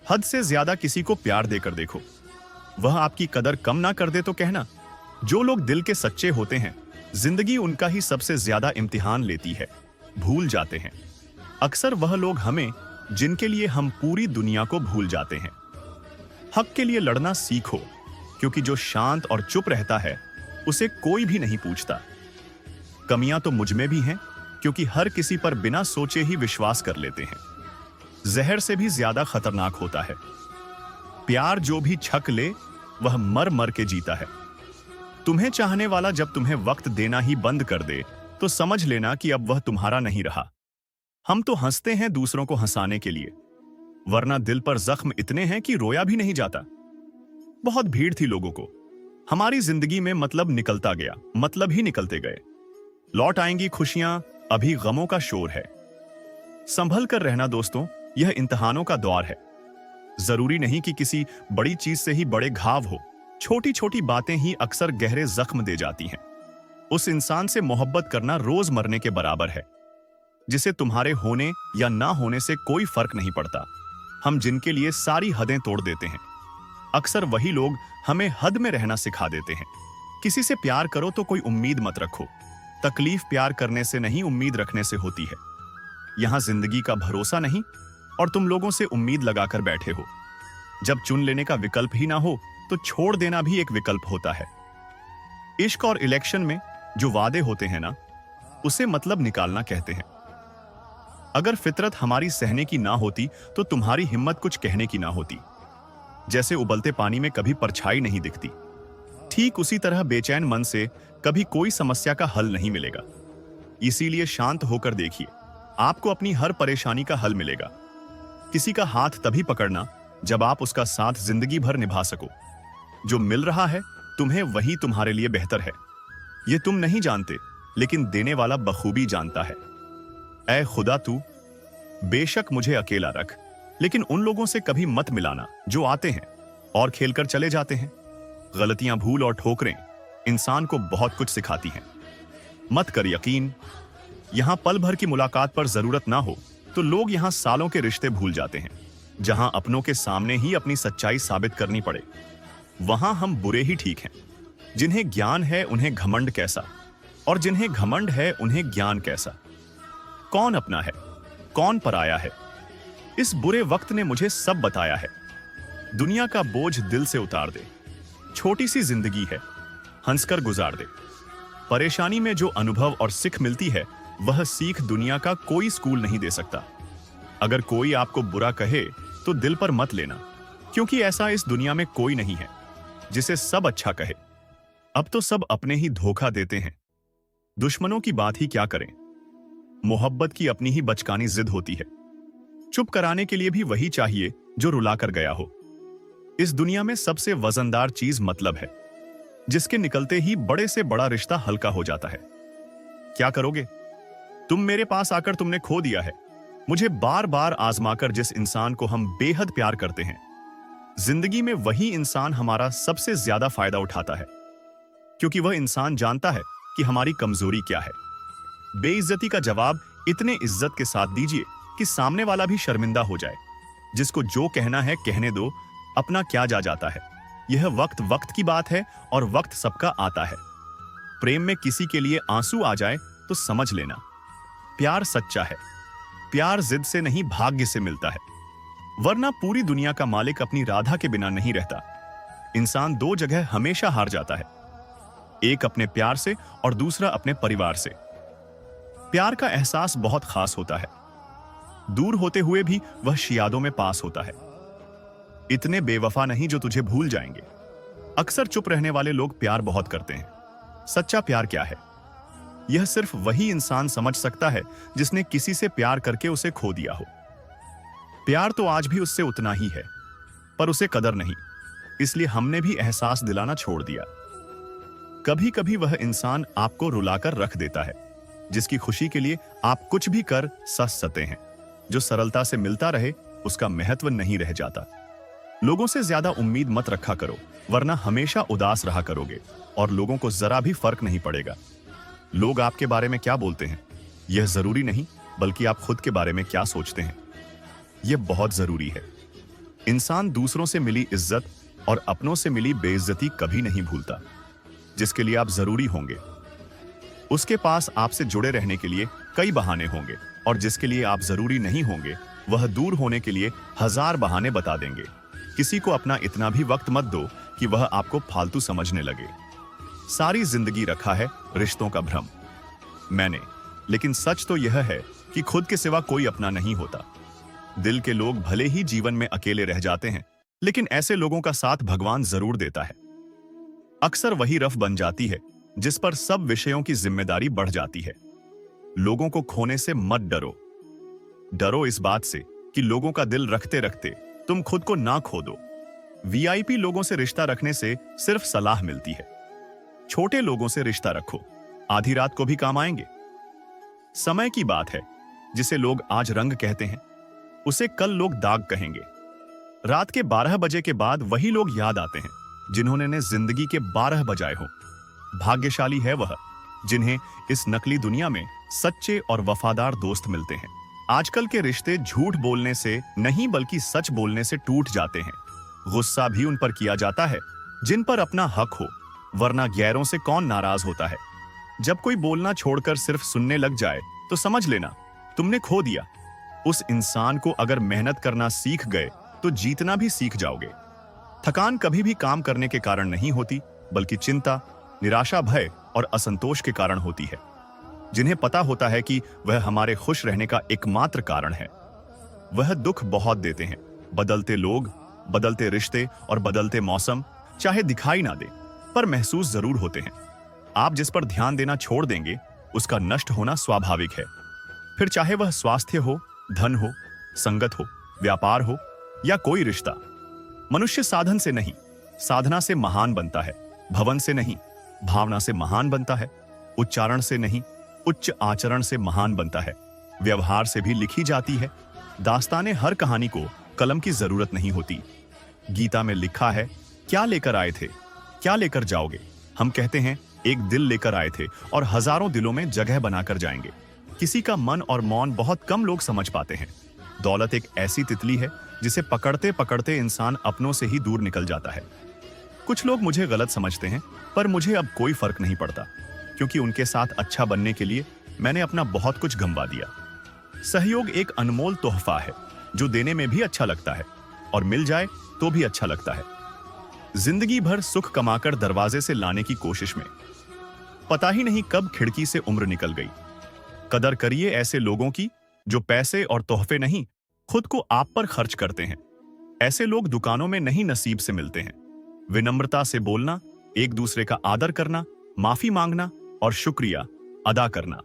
हद से ज्यादा किसी को प्यार देकर देखो, वह आपकी कदर कम ना कर दे तो कहना। जो लोग दिल के सच्चे होते हैं, जिंदगी उनका ही सबसे ज्यादा इम्तिहान लेती है, भूल जाते हैं। अक्सर वह लोग हमें जिनके लिए हम पूरी दुनिया को भूल जाते हैं। हक के लिए लड़ना सीखो, क्योंकि जो शांत और चुप रहता है उसे कोई भी नहीं पूछता। कमियां तो मुझ में भी हैं, क्योंकि हर किसी पर बिना सोचे ही विश्वास कर लेते हैं। जहर से भी ज्यादा खतरनाक होता है। प्यार जो भी छक ले वह मर मर के जीता है। तुम्हें चाहने वाला जब तुम्हें वक्त देना ही बंद कर दे तो समझ लेना कि अब वह तुम्हारा नहीं रहा। हम तो हंसते हैं दूसरों को हंसाने के लिए, वरना दिल पर जख्म इतने हैं कि रोया भी नहीं जाता। बहुत भीड़ थी लोगों को, हमारी जिंदगी में मतलब निकलता गया, मतलब ही निकलते गए। लौट आएंगी खुशियां, अभी गमों का शोर है। संभल कर रहना दोस्तों, यह इम्तिहानों का दौर है। जरूरी नहीं कि किसी बड़ी चीज से ही बड़े घाव हो, छोटी छोटी बातें ही अक्सर गहरे जख्म दे जाती हैं। उस इंसान से मोहब्बत करना रोज मरने के बराबर है, जिसे तुम्हारे होने या ना होने से कोई फर्क नहीं पड़ता। हम जिनके लिए सारी हदें तोड़ देते हैं, अक्सर वही लोग हमें हद में रहना सिखा देते हैं। किसी से प्यार करो तो कोई उम्मीद मत रखो। तकलीफ प्यार करने से नहीं, उम्मीद रखने से होती है। यहां जिंदगी का भरोसा नहीं और तुम लोगों से उम्मीद लगाकर बैठे हो। जब चुन लेने का विकल्प ही ना हो तो छोड़ देना भी एक विकल्प होता है। इश्क और इलेक्शन में जो वादे होते हैं ना, उसे मतलब निकालना कहते हैं। अगर फितरत हमारी सहने की ना होती तो तुम्हारी हिम्मत कुछ कहने की ना होती। जैसे उबलते पानी में कभी परछाई नहीं दिखती, ठीक उसी तरह बेचैन मन से कभी कोई समस्या का हल नहीं मिलेगा। इसीलिए शांत होकर देखिए, आपको अपनी हर परेशानी का हल मिलेगा। किसी का हाथ तभी पकड़ना जब आप उसका साथ जिंदगी भर निभा सको। जो मिल रहा है तुम्हें वही तुम्हारे लिए बेहतर है। ये तुम नहीं जानते, लेकिन देने वाला बखूबी जानता है। ऐ खुदा, तू बेशक मुझे अकेला रख, लेकिन उन लोगों से कभी मत मिलाना जो आते हैं और खेलकर चले जाते हैं। गलतियां, भूल और ठोकरें इंसान को बहुत कुछ सिखाती हैं। मत कर यकीन, यहां पल भर की मुलाकात पर जरूरत ना हो तो लोग यहां सालों के रिश्ते भूल जाते हैं। जहां अपनों के सामने ही अपनी सच्चाई साबित करनी पड़े, वहां हम बुरे ही ठीक हैं। जिन्हें ज्ञान है उन्हें घमंड कैसा, और जिन्हें घमंड है उन्हें ज्ञान कैसा। कौन अपना है, कौन पराया है, इस बुरे वक्त ने मुझे सब बताया है। दुनिया का बोझ दिल से उतार दे, छोटी सी जिंदगी है, हंसकर गुजार दे। परेशानी में जो अनुभव और सीख मिलती है, वह सीख दुनिया का कोई स्कूल नहीं दे सकता। अगर कोई आपको बुरा कहे तो दिल पर मत लेना, क्योंकि ऐसा इस दुनिया में कोई नहीं है जिसे सब अच्छा कहे। अब तो सब अपने ही धोखा देते हैं। दुश्मनों की बात ही क्या करें, मोहब्बत की अपनी ही बचकानी जिद होती है। चुप कराने के लिए भी वही चाहिए जो रुला कर गया हो। इस दुनिया में सबसे वजनदार चीज मतलब है, जिसके निकलते ही बड़े से बड़ा रिश्ता हल्का हो जाता है। क्या करोगे तुम? मेरे पास आकर तुमने खो दिया है। मुझे बार बार आजमाकर जिस इंसान को हम बेहद प्यार करते हैं, जिंदगी में वही इंसान हमारा सबसे ज्यादा फायदा उठाता है, क्योंकि वह इंसान जानता है कि हमारी कमजोरी क्या है। बेइज्जती का जवाब इतने इज्जत के साथ दीजिए कि सामने वाला भी शर्मिंदा हो जाए। जिसको जो कहना है कहने दो, अपना क्या जा जाता है। यह वक्त वक्त की बात है और वक्त सबका आता है। प्रेम में किसी के लिए आंसू आ जाए तो समझ लेना प्यार सच्चा है। प्यार जिद से नहीं, भाग्य से मिलता है। वरना पूरी दुनिया का मालिक अपनी राधा के बिना नहीं रहता। इंसान दो जगह हमेशा हार जाता है, एक अपने प्यार से और दूसरा अपने परिवार से। प्यार का एहसास बहुत खास होता है, दूर होते हुए भी वह यादों में पास होता है। इतने बेवफा नहीं जो तुझे भूल जाएंगे। अक्सर चुप रहने वाले लोग प्यार बहुत करते हैं। सच्चा प्यार क्या है, यह सिर्फ वही इंसान समझ सकता है जिसने किसी से प्यार करके उसे खो दिया हो। प्यार तो आज भी उससे उतना ही है, पर उसे कदर नहीं, इसलिए हमने भी एहसास दिलाना छोड़ दिया। कभी कभी वह इंसान आपको रुलाकर रख देता है, जिसकी खुशी के लिए आप कुछ भी कर सकते हैं। जो सरलता से मिलता रहे, उसका महत्व नहीं रह जाता। लोगों से ज्यादा उम्मीद मत रखा करो, वरना हमेशा उदास रहा करोगे और लोगों को जरा भी फर्क नहीं पड़ेगा। लोग आपके बारे में क्या बोलते हैं, यह जरूरी नहीं, बल्कि आप खुद के बारे में क्या सोचते हैं, यह बहुत जरूरी है। इंसान दूसरों से मिली इज्जत और अपनों से मिली बेइज्जती कभी नहीं भूलता। जिसके लिए आप जरूरी होंगे, उसके पास आपसे जुड़े रहने के लिए कई बहाने होंगे, और जिसके लिए आप जरूरी नहीं होंगे, वह दूर होने के लिए हजार बहाने बता देंगे। किसी को अपना इतना भी वक्त मत दो कि वह आपको फालतू समझने लगे। सारी जिंदगी रखा है रिश्तों का भ्रम मैंने, लेकिन सच तो यह है कि खुद के सिवा कोई अपना नहीं होता। दिल के लोग भले ही जीवन में अकेले रह जाते हैं, लेकिन ऐसे लोगों का साथ भगवान जरूर देता है। अक्सर वही रफ बन जाती है जिस पर सब विषयों की जिम्मेदारी बढ़ जाती है। लोगों को खोने से मत डरो, डरो इस बात से कि लोगों का दिल रखते रखते तुम खुद को ना खो दो। वीआईपी लोगों से रिश्ता रखने से सिर्फ सलाह मिलती है। छोटे लोगों से रिश्ता रखो, आधी रात को भी काम आएंगे। समय की बात है, जिसे लोग आज रंग कहते हैं, उसे कल लोग दाग कहेंगे। रात के 12 बजे के बाद वही लोग याद आते हैं जिन्होंने जिंदगी के 12 बजाए हो। भाग्यशाली है वह जिन्हें इस नकली दुनिया में सच्चे और वफादार दोस्त मिलते हैं। आजकल के रिश्ते झूठ बोलने से नहीं, बल्कि सच बोलने से टूट जाते हैं। गुस्सा भी उन पर किया जाता है जिन पर अपना हक हो, वरना गैरों से कौन नाराज होता है। जब कोई बोलना छोड़कर सिर्फ सुनने लग जाए तो समझ लेना तुमने खो दिया। उस इंसान को अगर मेहनत करना सीख गए तो जीतना भी सीख जाओगे। थकान कभी भी काम करने के कारण नहीं होती, बल्कि चिंता, निराशा, भय और असंतोष के कारण होती है। जिन्हें पता होता है कि वह हमारे खुश रहने का एकमात्र कारण है, वह दुख बहुत देते हैं। बदलते लोग, बदलते रिश्ते और बदलते मौसम चाहे दिखाई ना दे, पर महसूस जरूर होते हैं। आप जिस पर ध्यान देना छोड़ देंगे, उसका नष्ट होना स्वाभाविक है। फिर चाहे वह स्वास्थ्य हो, धन हो, संगत हो, व्यापार हो या कोई रिश्ता। मनुष्य साधन से नहीं, साधना से महान बनता है। भवन से नहीं, भावना से महान बनता है। उच्चारण से नहीं, उच्च आचरण से महान बनता है। व्यवहार से भी लिखी जाती है दास्ताने। हर कहानी को कलम की जरूरत नहीं होती। गीता में लिखा है, क्या लेकर आए थे, क्या लेकर जाओगे। हम कहते हैं एक दिल लेकर आए थे और हजारों दिलों में जगह बनाकर जाएंगे। किसी का मन और मौन बहुत कम लोग समझ पाते हैं। दौलत एक ऐसी तितली है जिसे पकड़ते पकड़ते इंसान अपनों से ही दूर निकल जाता है। कुछ लोग मुझे गलत समझते हैं, पर मुझे अब कोई फर्क नहीं पड़ता, क्योंकि उनके साथ अच्छा बनने के लिए मैंने अपना बहुत कुछ गंवा दिया। सहयोग एक अनमोल तोहफा है जो देने में भी अच्छा लगता है और मिल जाए तो भी अच्छा लगता है। जिंदगी भर सुख कमाकर दरवाजे से लाने की कोशिश में पता ही नहीं कब खिड़की से उम्र निकल गई। कदर करिए ऐसे लोगों की जो पैसे और तोहफे नहीं, खुद को आप पर खर्च करते हैं। ऐसे लोग दुकानों में नहीं, नसीब से मिलते हैं। विनम्रता से बोलना, एक दूसरे का आदर करना, माफी मांगना और शुक्रिया अदा करना,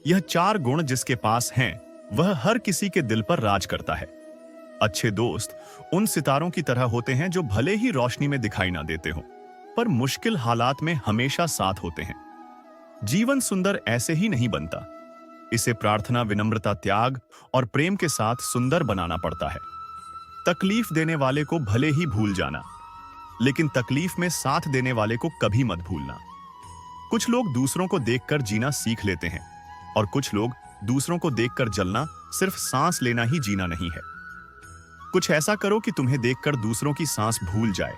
यह 4 गुण जिसके पास हैं, वह हर किसी के दिल पर राज करता है। अच्छे दोस्त उन सितारों की तरह होते हैं जो भले ही रोशनी में दिखाई ना देते हो, पर मुश्किल हालात में हमेशा साथ होते हैं। जीवन सुंदर ऐसे ही नहीं बनता, इसे प्रार्थना, विनम्रता, त्याग और प्रेम के साथ सुंदर बनाना पड़ता है। तकलीफ देने वाले को भले ही भूल जाना, लेकिन तकलीफ में साथ देने वाले को कभी मत भूलना। कुछ लोग दूसरों को देखकर जीना सीख लेते हैं और कुछ लोग दूसरों को देखकर जलना सिर्फ सांस लेना ही जीना नहीं है। कुछ ऐसा करो कि तुम्हें देखकर दूसरों की सांस भूल जाए।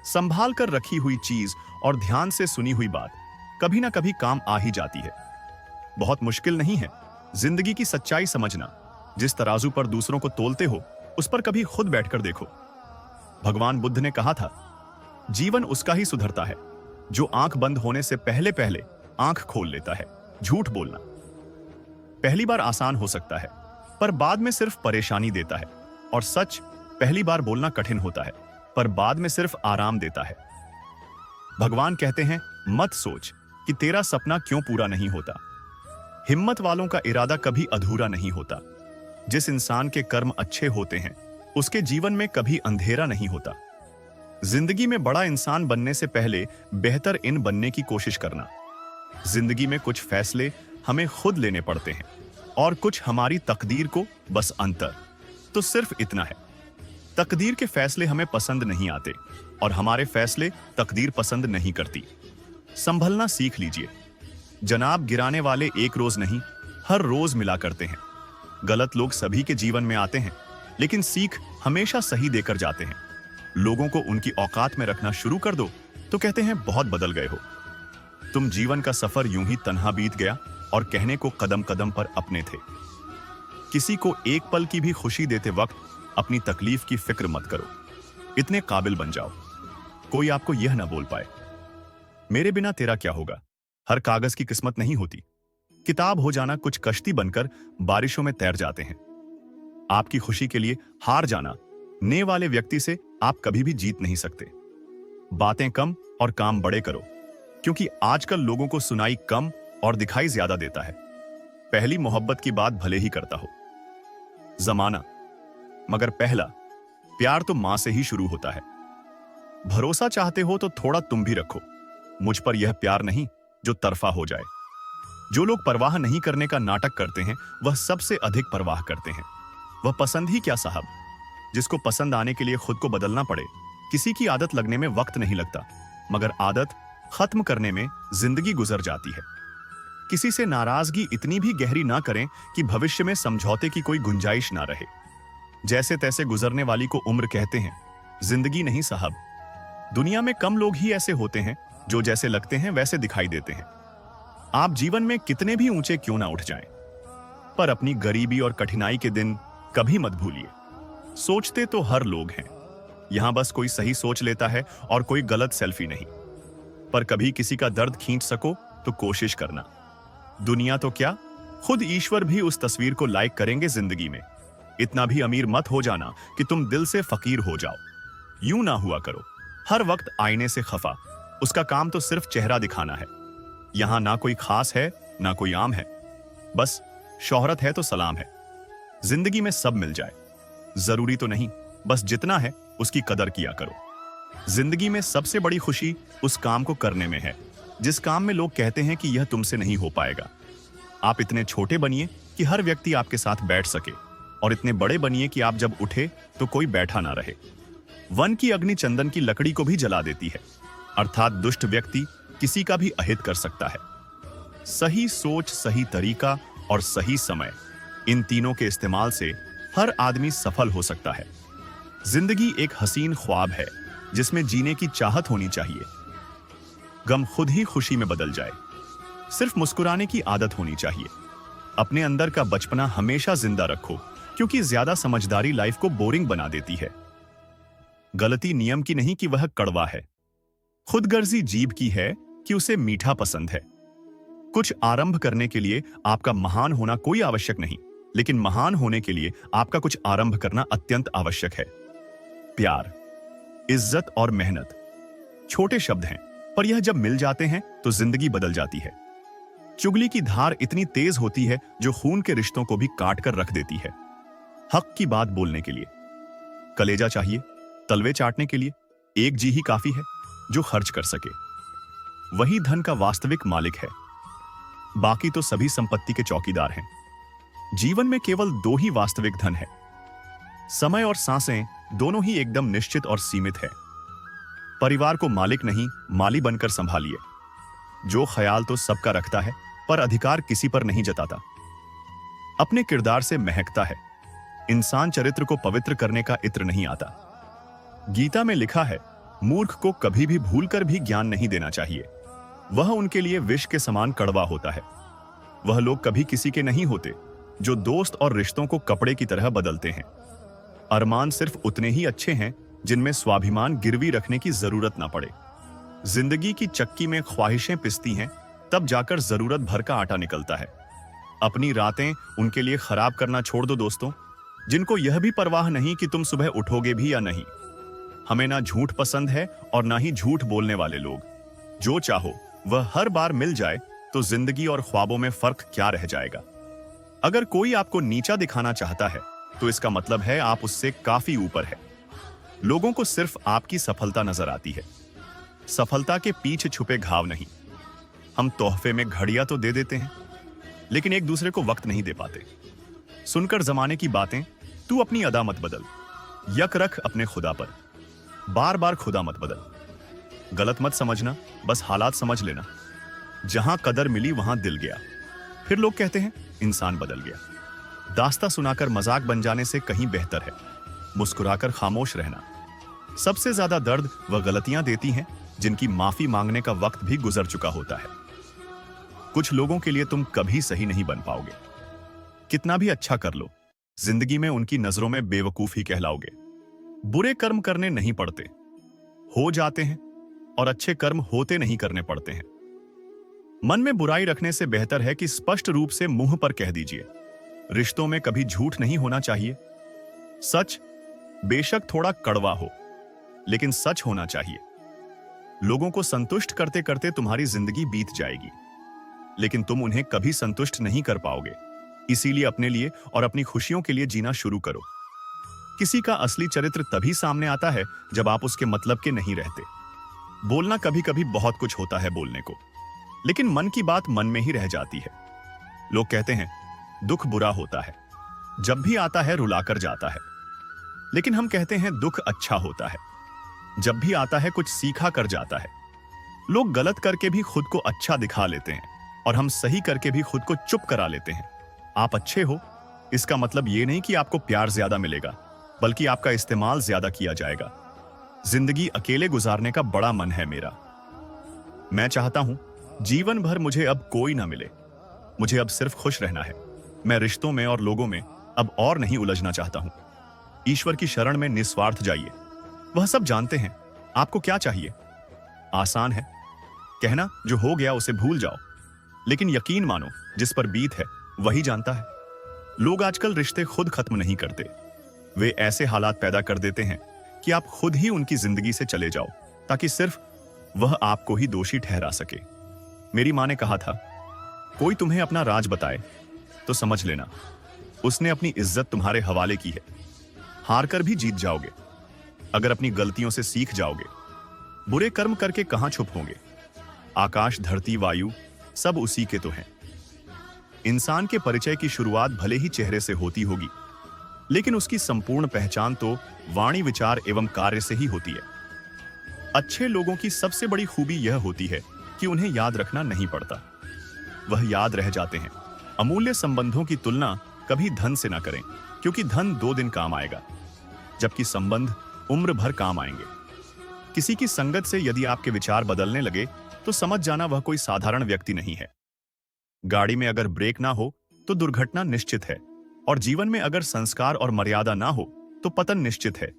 संभाल कर रखी हुई चीज और ध्यान से सुनी हुई बात कभी ना कभी काम आ ही जाती है। बहुत मुश्किल नहीं है जिंदगी की सच्चाई समझना। जिस तराजू पर दूसरों को तोलते हो, उस पर कभी खुद बैठकर देखो। भगवान बुद्ध ने कहा था, जीवन उसका ही सुधरता है जो आंख बंद होने से पहले पहले आंख खोल लेता है। झूठ बोलना पहली बार आसान हो सकता है, पर बाद में सिर्फ परेशानी देता है। और सच पहली बार बोलना कठिन होता है, पर बाद में सिर्फ आराम देता है। भगवान कहते हैं, मत सोच कि तेरा सपना क्यों पूरा नहीं होता। हिम्मत वालों का इरादा कभी अधूरा नहीं होता। जिस इंसान के कर्म अच्छे होते हैं, उसके जीवन में कभी अंधेरा नहीं होता। जिंदगी में बड़ा इंसान बनने से पहले बेहतर इन बनने की कोशिश करना। जिंदगी में कुछ फैसले हमें खुद लेने पड़ते हैं और कुछ हमारी तकदीर को। बस अंतर तो सिर्फ इतना है, तकदीर के फैसले हमें पसंद नहीं आते और हमारे फैसले तकदीर पसंद नहीं करती। संभलना सीख लीजिए। जनाब गिराने वाले एक रोज नहीं, हर रोज मिला करते हैं। गलत लोग सभी के जीवन में आते हैं, लेकिन सीख हमेशा सही देकर जाते हैं। लोगों को उनकी औकात में रखना शुरू कर दो तो कहते हैं बहुत बदल गए हो। तुम जीवन का सफर यूं ही तन्हा बीत गया और कहने को कदम कदम पर अपने थे। किसी को एक पल की भी खुशी देते वक्त अपनी तकलीफ की फिक्र मत करो। इतने काबिल बन जाओ कोई आपको यह ना बोल पाए, मेरे बिना तेरा क्या होगा। हर कागज की किस्मत नहीं होती। किताब हो जाना कुछ कश्ती बनकर बारिशों में तैर जाते हैं। आपकी खुशी के लिए हार जाना ने वाले व्यक्ति से आप कभी भी जीत नहीं सकते। बातें कम और काम बड़े करो, क्योंकि आजकल लोगों को सुनाई कम और दिखाई ज्यादा देता है। पहली मोहब्बत की बात भले ही करता हो जमाना, मगर पहला प्यार तो मां से ही शुरू होता है। भरोसा चाहते हो तो थोड़ा तुम भी रखो। मुझ पर यह प्यार नहीं जो तरफा हो जाए। जो लोग परवाह नहीं करने का नाटक करते हैं, वह सबसे अधिक परवाह करते हैं। वह पसंद ही क्या साहब, जिसको पसंद आने के लिए खुद को बदलना पड़े। किसी की आदत लगने में वक्त नहीं लगता, मगर आदत खत्म करने में जिंदगी गुजर जाती है। किसी से नाराजगी इतनी भी गहरी ना करें कि भविष्य में समझौते की कोई गुंजाइश ना रहे। जैसे तैसे गुजरने वाली को उम्र कहते हैं, जिंदगी नहीं साहब। दुनिया में कम लोग ही ऐसे होते हैं जो जैसे लगते हैं वैसे दिखाई देते हैं। आप जीवन में कितने भी ऊंचे क्यों ना उठ जाएं, पर अपनी गरीबी और कठिनाई के दिन कभी मत भूलिए। सोचते तो हर लोग हैं, यहां बस कोई सही सोच लेता है और कोई गलत सेल्फी नहीं। पर कभी किसी का दर्द खींच सको तो कोशिश करना। दुनिया तो क्या, खुद ईश्वर भी उस तस्वीर को लाइक करेंगे जिंदगी में। इतना भी अमीर मत हो जाना कि तुम दिल से फकीर हो जाओ। यूं ना हुआ करो हर वक्त आईने से खफा, उसका काम तो सिर्फ चेहरा दिखाना है। यहां ना कोई खास है ना कोई आम है, बस शोहरत है तो सलाम है। जिंदगी में सब मिल जाए जरूरी तो नहीं, बस जितना है उसकी कदर किया करो। जिंदगी में सबसे बड़ी खुशी उस काम को करने में है जिस काम में लोग कहते हैं कि यह तुमसे नहीं हो पाएगा। आप इतने छोटे बनिए कि हर व्यक्ति आपके साथ बैठ सके, और इतने बड़े बनिए कि आप जब उठे तो कोई बैठा ना रहे। वन की अग्नि चंदन की लकड़ी को भी जला देती है, अर्थात दुष्ट व्यक्ति किसी का भी अहित कर सकता है। सही सोच, सही तरीका और सही समय, इन तीनों के इस्तेमाल से हर आदमी सफल हो सकता है। जिंदगी एक हसीन ख्वाब है जिसमें जीने की चाहत होनी चाहिए। गम खुद ही खुशी में बदल जाए, सिर्फ मुस्कुराने की आदत होनी चाहिए। अपने अंदर का बचपना हमेशा जिंदा रखो, क्योंकि ज्यादा समझदारी लाइफ को बोरिंग बना देती है। गलती नियम की नहीं कि वह कड़वा है, खुदगर्जी जीभ की है कि उसे मीठा पसंद है। कुछ आरंभ करने के लिए आपका महान होना कोई आवश्यक नहीं, लेकिन महान होने के लिए आपका कुछ आरंभ करना अत्यंत आवश्यक है। प्यार, इज्जत और मेहनत छोटे शब्द हैं, पर यह जब मिल जाते हैं तो जिंदगी बदल जाती है। चुगली की धार इतनी तेज होती है जो खून के रिश्तों को भी काट कर रख देती है। हक की बात बोलने के लिए कलेजा चाहिए, तलवे चाटने के लिए एक जी ही काफी है जो खर्च कर सके। वही धन का वास्तविक मालिक है, बाकी तो सभी संपत्ति के चौकीदार हैं। जीवन में केवल दो ही वास्तविक धन है, समय और सांसें, दोनों ही एकदम निश्चित और सीमित है। परिवार को मालिक नहीं माली बनकर संभालिए। जो ख्याल तो सबका रखता है पर अधिकार किसी पर नहीं जताता। अपने किरदार से महकता है, इंसान चरित्र को पवित्र करने का इत्र नहीं आता। गीता में लिखा है, मूर्ख को कभी भी भूलकर भी ज्ञान नहीं देना चाहिए, वह उनके लिए विष के समान कड़वा होता है। वह लोग कभी किसी के नहीं होते जो दोस्त और रिश्तों को कपड़े की तरह बदलते हैं। अरमान सिर्फ उतने ही अच्छे हैं जिनमें स्वाभिमान गिरवी रखने की जरूरत ना पड़े। जिंदगी की चक्की में ख्वाहिशें पिसती हैं, तब जाकर जरूरत भर का आटा निकलता है। अपनी रातें उनके लिए खराब करना छोड़ दो दोस्तों, जिनको यह भी परवाह नहीं कि तुम सुबह उठोगे भी या नहीं। हमें ना झूठ पसंद है और ना ही झूठ बोलने वाले लोग। जो चाहो वह हर बार मिल जाए तो जिंदगी और ख्वाबों में फर्क क्या रह जाएगा। अगर कोई आपको नीचा दिखाना चाहता है तो इसका मतलब है आप उससे काफी ऊपर है। लोगों को सिर्फ आपकी सफलता नजर आती है, सफलता के पीछे छुपे घाव नहीं। हम तोहफे में घड़ियां तो दे देते हैं, लेकिन एक दूसरे को वक्त नहीं दे पाते। सुनकर जमाने की बातें, तू अपनी अदा मत बदल, यक रख अपने खुदा पर। बार बार खुदा मत बदल। गलत मत समझना, बस हालात समझ लेना। जहां कदर मिली वहां दिल गया। फिर लोग कहते हैं इंसान बदल गया। दास्ता सुनाकर मजाक बन जाने से कहीं बेहतर है मुस्कुराकर खामोश रहना। सबसे ज्यादा दर्द वह गलतियां देती हैं जिनकी माफी मांगने का वक्त भी गुजर चुका होता है। कुछ लोगों के लिए तुम कभी सही नहीं बन पाओगे। कितना भी अच्छा कर लो, जिंदगी में उनकी नजरों में बेवकूफ ही कहलाओगे। बुरे कर्म करने नहीं पड़ते, हो जाते हैं, और अच्छे कर्म होते नहीं करने पड़ते हैं। मन में बुराई रखने से बेहतर है कि स्पष्ट रूप से मुंह पर कह दीजिए। रिश्तों में कभी झूठ नहीं होना चाहिए। सच बेशक थोड़ा कड़वा हो, लेकिन सच होना चाहिए। लोगों को संतुष्ट करते करते तुम्हारी जिंदगी बीत जाएगी, लेकिन तुम उन्हें कभी संतुष्ट नहीं कर पाओगे। इसीलिए अपने लिए और अपनी खुशियों के लिए जीना शुरू करो। किसी का असली चरित्र तभी सामने आता है जब आप उसके मतलब के नहीं रहते। बोलना कभी कभी बहुत कुछ होता है बोलने को, लेकिन मन की बात मन में ही रह जाती है। लोग कहते हैं दुख बुरा होता है, जब भी आता है रुलाकर जाता है, लेकिन हम कहते हैं दुख अच्छा होता है, जब भी आता है कुछ सीखा कर जाता है। लोग गलत करके भी खुद को अच्छा दिखा लेते हैं, और हम सही करके भी खुद को चुप करा लेते हैं। आप अच्छे हो, इसका मतलब ये नहीं कि आपको प्यार ज्यादा मिलेगा, बल्कि आपका इस्तेमाल ज्यादा किया जाएगा। जिंदगी अकेले गुजारने का बड़ा मन है मेरा। मैं चाहता हूं जीवन भर मुझे अब कोई ना मिले। मुझे अब सिर्फ खुश रहना है। मैं रिश्तों में और लोगों में अब और नहीं उलझना चाहता हूं। ईश्वर की शरण में निस्वार्थ जाइए। वह सब जानते हैं आपको क्या चाहिए। आसान है कहना, जो हो गया उसे भूल जाओ, लेकिन यकीन मानो जिस पर बीत है वही जानता है। लोग आजकल रिश्ते खुद खत्म नहीं करते, वे ऐसे हालात पैदा कर देते हैं कि आप खुद ही उनकी जिंदगी से चले जाओ, ताकि सिर्फ वह आपको ही दोषी ठहरा सके। मेरी मां ने कहा था, कोई तुम्हें अपना राज बताए तो समझ लेना उसने अपनी इज्जत तुम्हारे हवाले की है। हार कर भी जीत जाओगे अगर अपनी गलतियों से सीख जाओगे। बुरे कर्म करके कहां छुप होंगे। आकाश, धरती, वायु सब उसी के तो हैं। इंसान के परिचय की शुरुआत भले ही चेहरे से होती होगी, लेकिन उसकी संपूर्ण पहचान तो वाणी, विचार एवं कार्य से ही होती है। अच्छे लोगों की सबसे बड़ी खूबी यह होती है कि उन्हें याद रखना नहीं पड़ता, वह याद रह जाते हैं। अमूल्य संबंधों की तुलना कभी धन से ना करें, क्योंकि धन 2 दिन काम आएगा, जबकि संबंध उम्र भर काम आएंगे। किसी की संगत से यदि आपके विचार बदलने लगे तो समझ जाना वह कोई साधारण व्यक्ति नहीं है। गाड़ी में अगर ब्रेक ना हो तो दुर्घटना निश्चित है, और जीवन में अगर संस्कार और मर्यादा ना हो तो पतन निश्चित है।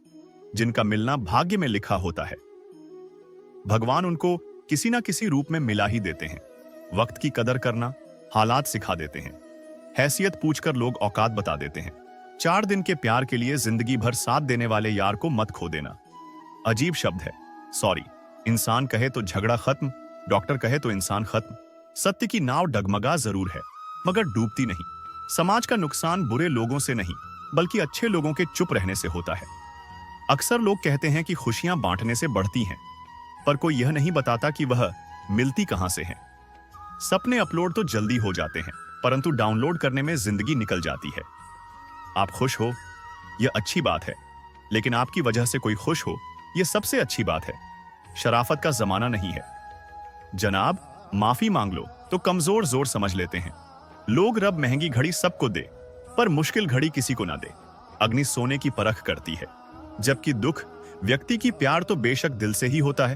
जिनका मिलना भाग्य में लिखा होता है, भगवान उनको किसी ना किसी रूप में मिला ही देते हैं। वक्त की कदर करना हालात सिखा देते हैं। हैसियत पूछकर लोग औकात बता देते हैं। 4 दिन के प्यार के लिए जिंदगी भर साथ देने वाले यार को मत खो देना। अजीब शब्द है सॉरी। इंसान कहे तो झगड़ा खत्म, डॉक्टर कहे तो इंसान खत्म। सत्य की नाव डगमगा जरूर है, मगर डूबती नहीं। समाज का नुकसान बुरे लोगों से नहीं, बल्कि अच्छे लोगों के चुप रहने से होता है। अक्सर लोग कहते हैं कि खुशियां बांटने से बढ़ती हैं, पर कोई यह नहीं बताता कि वह मिलती कहां से हैं। सपने अपलोड तो जल्दी हो जाते हैं, परंतु डाउनलोड करने में जिंदगी निकल जाती है। आप खुश हो, यह अच्छी बात है, लेकिन आपकी वजह से कोई खुश हो, यह सबसे अच्छी बात है। शराफत का जमाना नहीं है। जनाब, माफी मांग लो तो कमजोर जोर समझ लेते हैं। लोग रब महंगी घड़ी सबको दे, पर मुश्किल घड़ी किसी को ना दे। अग्नि सोने की परख करती है, जबकि दुख व्यक्ति की प्यार तो बेशक दिल से ही होता है,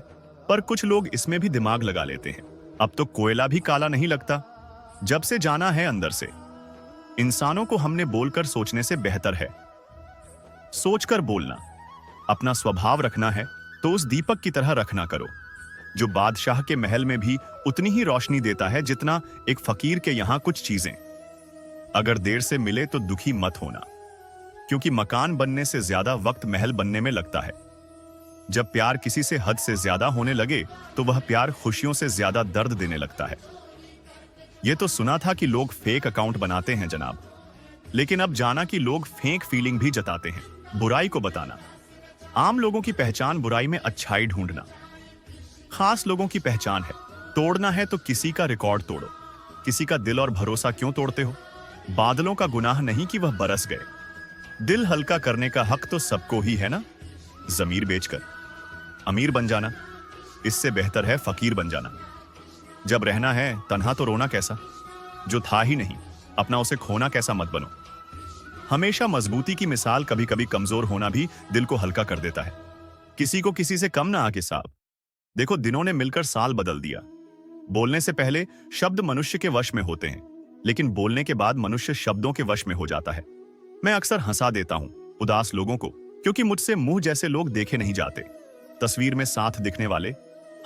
पर कुछ लोग इसमें भी दिमाग लगा लेते हैं। अब तो कोयला भी काला नहीं लगता, जब से जाना है अंदर से। इंसानों को हमने बोलकर सोचने से बेहतर है सोचकर बोलना। अपना स्वभाव रखना है तो उस दीपक की तरह रखना करो, जो बादशाह के महल में भी उतनी ही रोशनी देता है जितना एक फकीर के यहां कुछ चीजें। अगर देर से मिले तो दुखी मत होना, क्योंकि मकान बनने से ज्यादा वक्त महल बनने में लगता है। जब प्यार किसी से हद से ज्यादा होने लगे तो वह प्यार खुशियों से ज्यादा दर्द देने लगता है। यह तो सुना था कि लोग फेक अकाउंट बनाते हैं जनाब, लेकिन अब जाना कि लोग फेक फीलिंग भी जताते हैं। बुराई को बताना। आम लोगों की पहचान बुराई में अच्छाई ढूंढना। खास लोगों की पहचान है तोड़ना है तो किसी का रिकॉर्ड तोड़ो। किसी का दिल और भरोसा क्यों तोड़ते हो? बादलों का गुनाह नहीं कि वह बरस गए। दिल हल्का करने का हक तो सबको ही है ना। जमीर बेचकर अमीर बन जाना, इससे बेहतर है फकीर बन जाना। जब रहना है तन्हा तो रोना कैसा, जो था ही नहीं अपना उसे खोना कैसा मत बनो। हमेशा मजबूती की मिसाल कभी कभी कमजोर होना भी दिल को हल्का कर देता है। किसी को किसी से कम ना आके साहब। देखो, दिनों ने मिलकर साल बदल दिया। बोलने से पहले शब्द मनुष्य के वश में होते हैं, लेकिन बोलने के बाद मनुष्य शब्दों के वश में हो जाता है। मैं अक्सर हंसा देता हूं उदास लोगों को, क्योंकि मुझसे मुंह जैसे लोग देखे नहीं जाते। तस्वीर में साथ दिखने वाले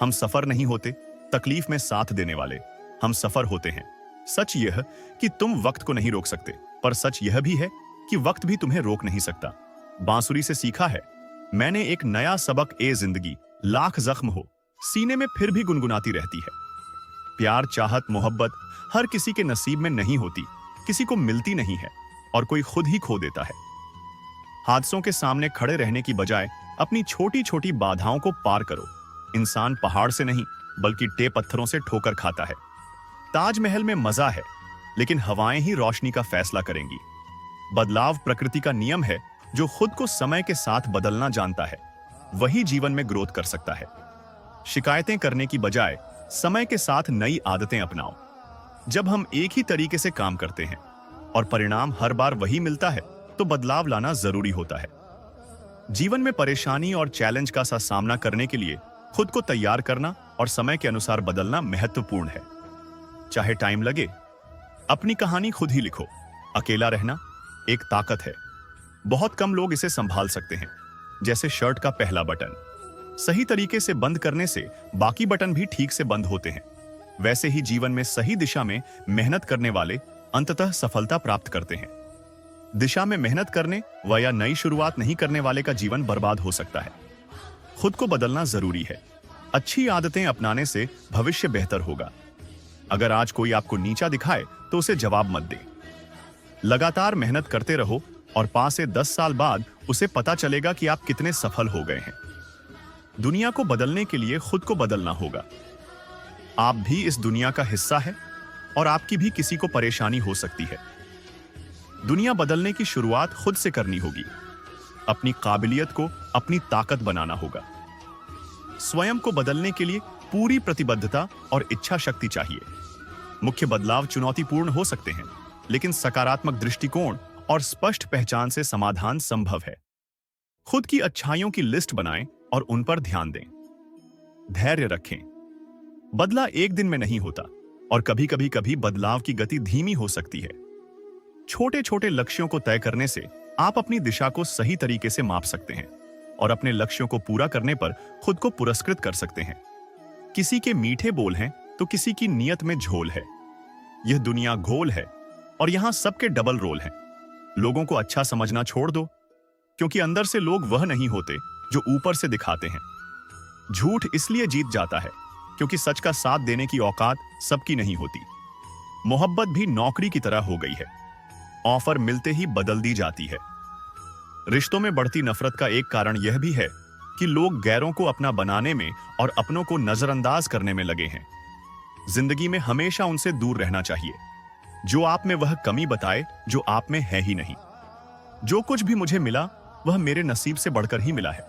हम सफर नहीं होते, तकलीफ में साथ देने वाले हम सफर होते हैं। सच यह कि तुम वक्त को नहीं रोक सकते, पर सच यह भी है कि वक्त भी तुम्हें रोक नहीं सकता। बांसुरी से सीखा है मैंने एक नया सबक, ए जिंदगी लाख जख्म हो सीने में फिर भी गुनगुनाती रहती है। प्यार, चाहत, मोहब्बत हर किसी के नसीब में नहीं होती, किसी को मिलती नहीं है और कोई खुद ही खो देता है। हादसों के सामने खड़े रहने की बजाय अपनी छोटी छोटी बाधाओं को पार करो। इंसान पहाड़ से नहीं बल्कि टे पत्थरों से ठोकर खाता है। ताजमहल में मजा है, लेकिन हवाएं ही रोशनी का फैसला करेंगी। बदलाव प्रकृति का नियम है। जो खुद को समय के साथ बदलना जानता है वही जीवन में ग्रोथ कर सकता है। शिकायतें करने की बजाय समय के साथ नई आदतें अपनाओ। जब हम एक ही तरीके से काम करते हैं और परिणाम हर बार वही मिलता है, तो बदलाव लाना जरूरी होता है। जीवन में परेशानी और चैलेंज का सा सामना करने के लिए खुद को तैयार करना और समय के अनुसार बदलना महत्वपूर्ण है। चाहे टाइम लगे, अपनी कहानी खुद ही लिखो। अकेला रहना एक ताकत है। बहुत कम लोग इसे संभाल सकते हैं। जैसे शर्ट का पहला बटन सही तरीके से बंद करने से बाकी बटन भी ठीक से बंद होते हैं, वैसे ही जीवन में सही दिशा में मेहनत करने वाले अंततः सफलता प्राप्त करते हैं। दिशा में मेहनत करने व या नई शुरुआत नहीं करने वाले का जीवन बर्बाद हो सकता है। खुद को बदलना जरूरी है। अच्छी आदतें अपनाने से भविष्य बेहतर होगा। अगर आज कोई आपको नीचा दिखाए तो उसे जवाब मत दे। लगातार मेहनत करते रहो और 5 से 10 साल बाद उसे पता चलेगा कि आप कितने सफल हो गए हैं। दुनिया को बदलने के लिए खुद को बदलना होगा। आप भी इस दुनिया का हिस्सा है और आपकी भी किसी को परेशानी हो सकती है। दुनिया बदलने की शुरुआत खुद से करनी होगी। अपनी काबिलियत को अपनी ताकत बनाना होगा। स्वयं को बदलने के लिए पूरी प्रतिबद्धता और इच्छा शक्ति चाहिए। मुख्य बदलाव चुनौतीपूर्ण हो सकते हैं, लेकिन सकारात्मक दृष्टिकोण और स्पष्ट पहचान से समाधान संभव है। खुद की अच्छाइयों की लिस्ट बनाएं और उन पर ध्यान दें। धैर्य रखें। बदला एक दिन में नहीं होता और कभी बदलाव की गति धीमी हो सकती है। छोटे छोटे लक्ष्यों को तय करने से आप अपनी दिशा को सही तरीके से माप सकते हैं और अपने लक्ष्यों को पूरा करने पर खुद को पुरस्कृत कर सकते हैं। किसी के मीठे बोल हैं तो किसी की नीयत में झोल है। यह दुनिया गोल है और यहां सबके डबल रोल हैं। लोगों को अच्छा समझना छोड़ दो, क्योंकि अंदर से लोग वह नहीं होते जो ऊपर से दिखाते हैं। झूठ इसलिए जीत जाता है क्योंकि सच का साथ देने की औकात सबकी नहीं होती। मोहब्बत भी नौकरी की तरह हो गई है, ऑफर मिलते ही बदल दी जाती है। रिश्तों में बढ़ती नफरत का एक कारण यह भी है कि लोग गैरों को अपना बनाने में और अपनों को नजरअंदाज करने में लगे हैं। जिंदगी में हमेशा उनसे दूर रहना चाहिए जो आप में वह कमी बताए जो आप में है ही नहीं। जो कुछ भी मुझे मिला वह मेरे नसीब से बढ़कर ही मिला है।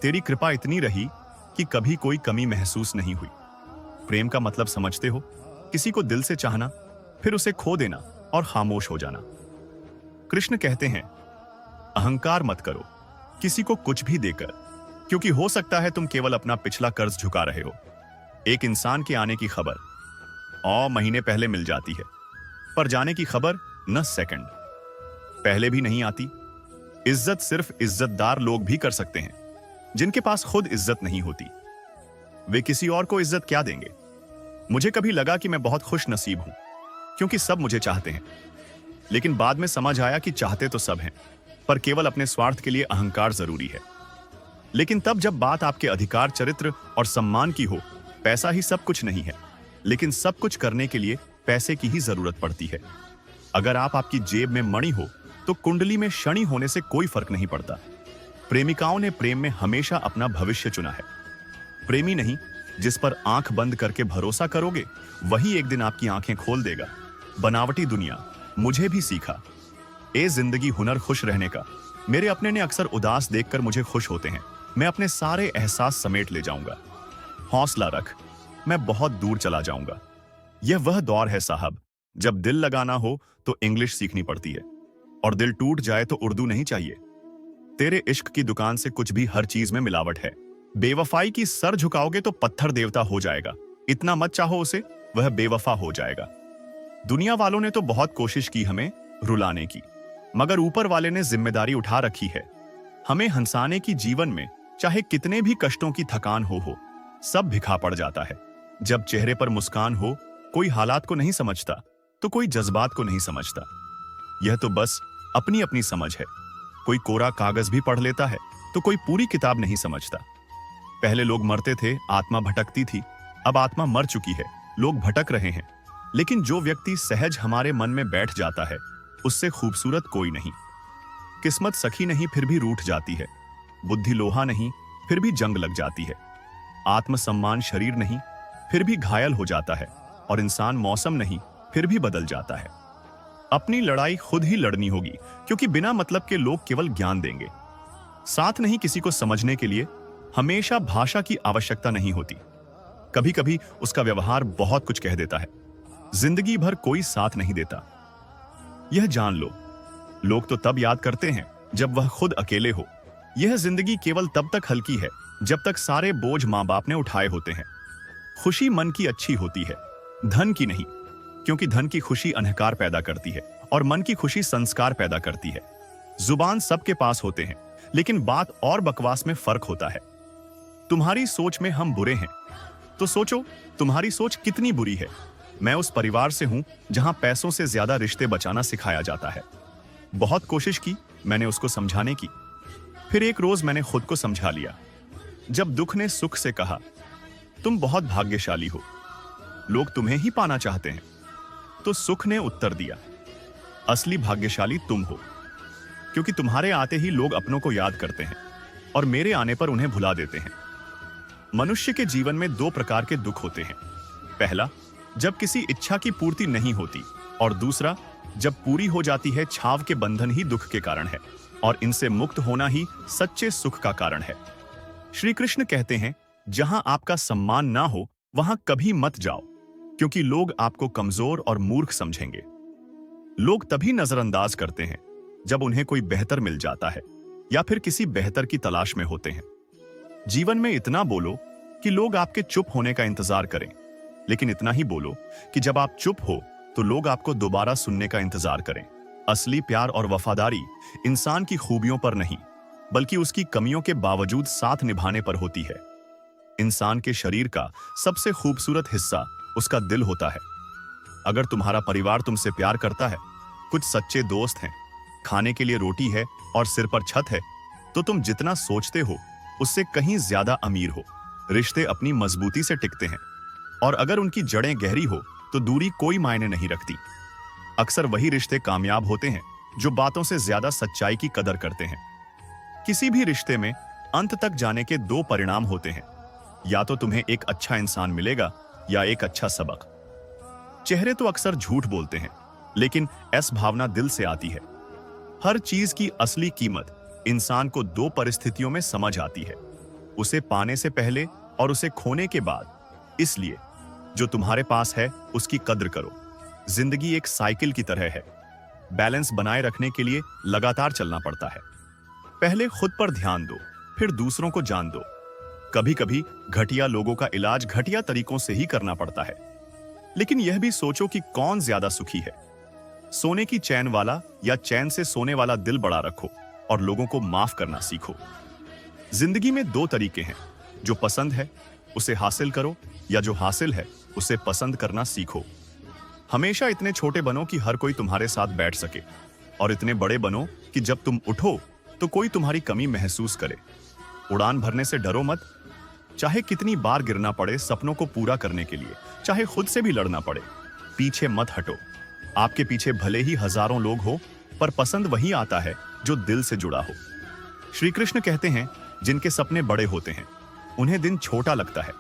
तेरी कृपा इतनी रही कि कभी कोई कमी महसूस नहीं हुई। प्रेम का मतलब समझते हो? किसी को दिल से चाहना, फिर उसे खो देना और खामोश हो जाना। कृष्ण कहते हैं, अहंकार मत करो किसी को कुछ भी देकर, क्योंकि हो सकता है तुम केवल अपना पिछला कर्ज झुका रहे हो। एक इंसान के आने की खबर महीने पहले मिल जाती है, पर जाने की खबर न सेकंड पहले भी नहीं आती। इज्जत सिर्फ इज्जतदार लोग भी कर सकते हैं, जिनके पास खुद इज्जत नहीं होती। वे किसी और को इज्जत क्या देंगे? मुझे कभी लगा कि मैं बहुत खुश नसीब हूं, क्योंकि सब मुझे चाहते हैं। लेकिन बाद में समझ आया कि चाहते तो सब हैं, पर केवल अपने स्वार्थ के लिए अहंकार जरूरी है। लेकिन तब जब बात आपके अधिकार, चरित्र और सम्मान की हो, पैसा ही सब कुछ नहीं है, लेकिन सब कुछ करने के लिए पैसे की ही जरूरत पड़ती है। अगर आपकी जेब में मणि हो तो कुंडली में शनि होने से कोई फर्क नहीं पड़ता। प्रेमिकाओं ने प्रेम में हमेशा अपना भविष्य चुना है। प्रेमी नहीं जिस पर आंख बंद करके भरोसा करोगे, वही एक दिन आपकी आंखें खोल देगा। बनावटी दुनिया मुझे भी सीखा। ए जिंदगी हुनर खुश रहने का। मेरे अपने ने अक्सर उदास देखकर मुझे खुश होते हैं। मैं अपने सारे एहसास समेट ले जाऊंगा। हौसला रख, मैं बहुत दूर चला जाऊंगा। यह वह दौर है साहब, जब दिल लगाना हो तो इंग्लिश सीखनी पड़ती है, और दिल टूट जाए तो उर्दू नहीं चाहिए। तेरे इश्क की दुकान से कुछ भी हर चीज में मिलावट है। बेवफाई की सर झुकाओगे तो पत्थर देवता हो जाएगा। इतना मत चाहो उसे, वह बेवफा हो जाएगा। दुनिया वालों ने तो बहुत कोशिश की हमें रुलाने की, मगर ऊपर वाले ने जिम्मेदारी उठा रखी है हमें हंसाने की। जीवन में चाहे कितने भी कष्टों की थकान हो, सब भिखा पड़ जाता है। जब चेहरे पर मुस्कान हो, कोई हालात को नहीं समझता तो कोई जज्बात को नहीं समझता। यह तो बस अपनी अपनी समझ है। कोई कोरा कागज भी पढ़ लेता है तो कोई पूरी किताब नहीं समझता। पहले लोग मरते थे, आत्मा भटकती थी। अब आत्मा मर चुकी है, लोग भटक रहे हैं। लेकिन जो व्यक्ति सहज हमारे मन में बैठ जाता है, उससे खूबसूरत कोई नहीं। किस्मत सखी नहीं फिर भी रूठ जाती है। बुद्धि लोहा नहीं फिर भी जंग लग जाती है। आत्मसम्मान शरीर नहीं फिर भी घायल हो जाता है, और इंसान मौसम नहीं फिर भी बदल जाता है। अपनी लड़ाई खुद ही लड़नी होगी, क्योंकि बिना मतलब के लोग केवल ज्ञान देंगे, साथ नहीं। किसी को समझने के लिए हमेशा भाषा की आवश्यकता नहीं होती। कभी कभी उसका व्यवहार बहुत कुछ कह देता है। जिंदगी भर कोई साथ नहीं देता, यह जान लो। लोग तो तब याद करते हैं जब वह खुद अकेले हो। यह जिंदगी केवल तब तक हल्की है जब तक सारे बोझ माँ बाप ने उठाए होते हैं। खुशी मन की अच्छी होती है, धन की नहीं, क्योंकि धन की खुशी अहंकार पैदा करती है और मन की खुशी संस्कार पैदा करती है। जुबान सबके पास होते हैं, लेकिन बात और बकवास में फर्क होता है। तुम्हारी सोच में हम बुरे हैं, तो सोचो तुम्हारी सोच कितनी बुरी है। मैं उस परिवार से हूं जहां पैसों से ज्यादा रिश्ते बचाना सिखाया जाता है। बहुत कोशिश की मैंने उसको समझाने की, फिर एक रोज मैंने खुद को समझा लिया। जब दुख ने सुख से कहा, तुम बहुत भाग्यशाली हो, लोग तुम्हें ही पाना चाहते हैं, तो सुख ने उत्तर दिया, असली भाग्यशाली तुम हो, क्योंकि तुम्हारे आते ही लोग अपनों को याद करते हैं और मेरे आने पर उन्हें भुला देते हैं। मनुष्य के जीवन में दो प्रकार के दुख होते हैं। पहला, जब किसी इच्छा की पूर्ति नहीं होती, और दूसरा, जब पूरी हो जाती है छाव के बंधन ही दुख के कारण है, और इनसे मुक्त होना ही सच्चे सुख का कारण है। श्री कृष्ण कहते हैं, जहां आपका सम्मान ना हो वहां कभी मत जाओ, क्योंकि लोग आपको कमजोर और मूर्ख समझेंगे। लोग तभी नजरअंदाज करते हैं जब उन्हें कोई बेहतर मिल जाता है या फिर किसी बेहतर की तलाश में होते हैं। जीवन में इतना बोलो कि लोग आपके चुप होने का इंतजार करें, लेकिन इतना ही बोलो कि जब आप चुप हो तो लोग आपको दोबारा सुनने का इंतजार करें। असली प्यार और वफादारी इंसान की खूबियों पर नहीं, बल्कि उसकी कमियों के बावजूद साथ निभाने पर होती है। इंसान के शरीर का सबसे खूबसूरत हिस्सा उसका दिल होता है। अगर तुम्हारा परिवार तुमसे प्यार करता है, कुछ सच्चे दोस्त हैं, खाने के लिए रोटी है और सिर पर छत है, तो तुम जितना सोचते हो उससे कहीं ज्यादा अमीर हो। रिश्ते अपनी मजबूती से टिकते हैं, और अगर उनकी जड़ें गहरी हो तो दूरी कोई मायने नहीं रखती। अक्सर वही रिश्ते कामयाब होते हैं जो बातों से ज्यादा सच्चाई की कदर करते हैं। किसी भी रिश्ते में अंत तक जाने के दो परिणाम होते हैं, या तो तुम्हें एक अच्छा इंसान मिलेगा या एक अच्छा सबक। चेहरे तो अक्सर झूठ बोलते हैं, लेकिन ऐस भावना दिल से आती है। हर चीज की असली कीमत इंसान को दो परिस्थितियों में समझ आती है, उसे पाने से पहले और उसे खोने के बाद। इसलिए जो तुम्हारे पास है उसकी कद्र करो। जिंदगी एक साइकिल की तरह है, बैलेंस बनाए रखने के लिए लगातार चलना पड़ता है। पहले खुद पर ध्यान दो, फिर दूसरों को जान दो। कभी कभी घटिया लोगों का इलाज घटिया तरीकों से ही करना पड़ता है, लेकिन यह भी सोचो कि कौन ज्यादा सुखी है, सोने की चैन वाला या चैन से सोने वाला दिल बड़ा रखो और लोगों को माफ करना सीखो। जिंदगी में दो तरीके हैं, जो पसंद है उसे हासिल करो, या जो हासिल है उसे पसंद करना सीखो। हमेशा इतने छोटे बनो कि हर कोई तुम्हारे साथ बैठ सके, और इतने बड़े बनो कि जब तुम उठो तो कोई तुम्हारी कमी महसूस करे। उड़ान भरने से डरो मत, चाहे कितनी बार गिरना पड़े सपनों को पूरा करने के लिए, चाहे खुद से भी लड़ना पड़े, पीछे मत हटो। आपके पीछे भले ही हजारों लोग हो, पर पसंद वही आता है जो दिल से जुड़ा हो। श्री कृष्ण कहते हैं, जिनके सपने बड़े होते हैं उन्हें दिन छोटा लगता है।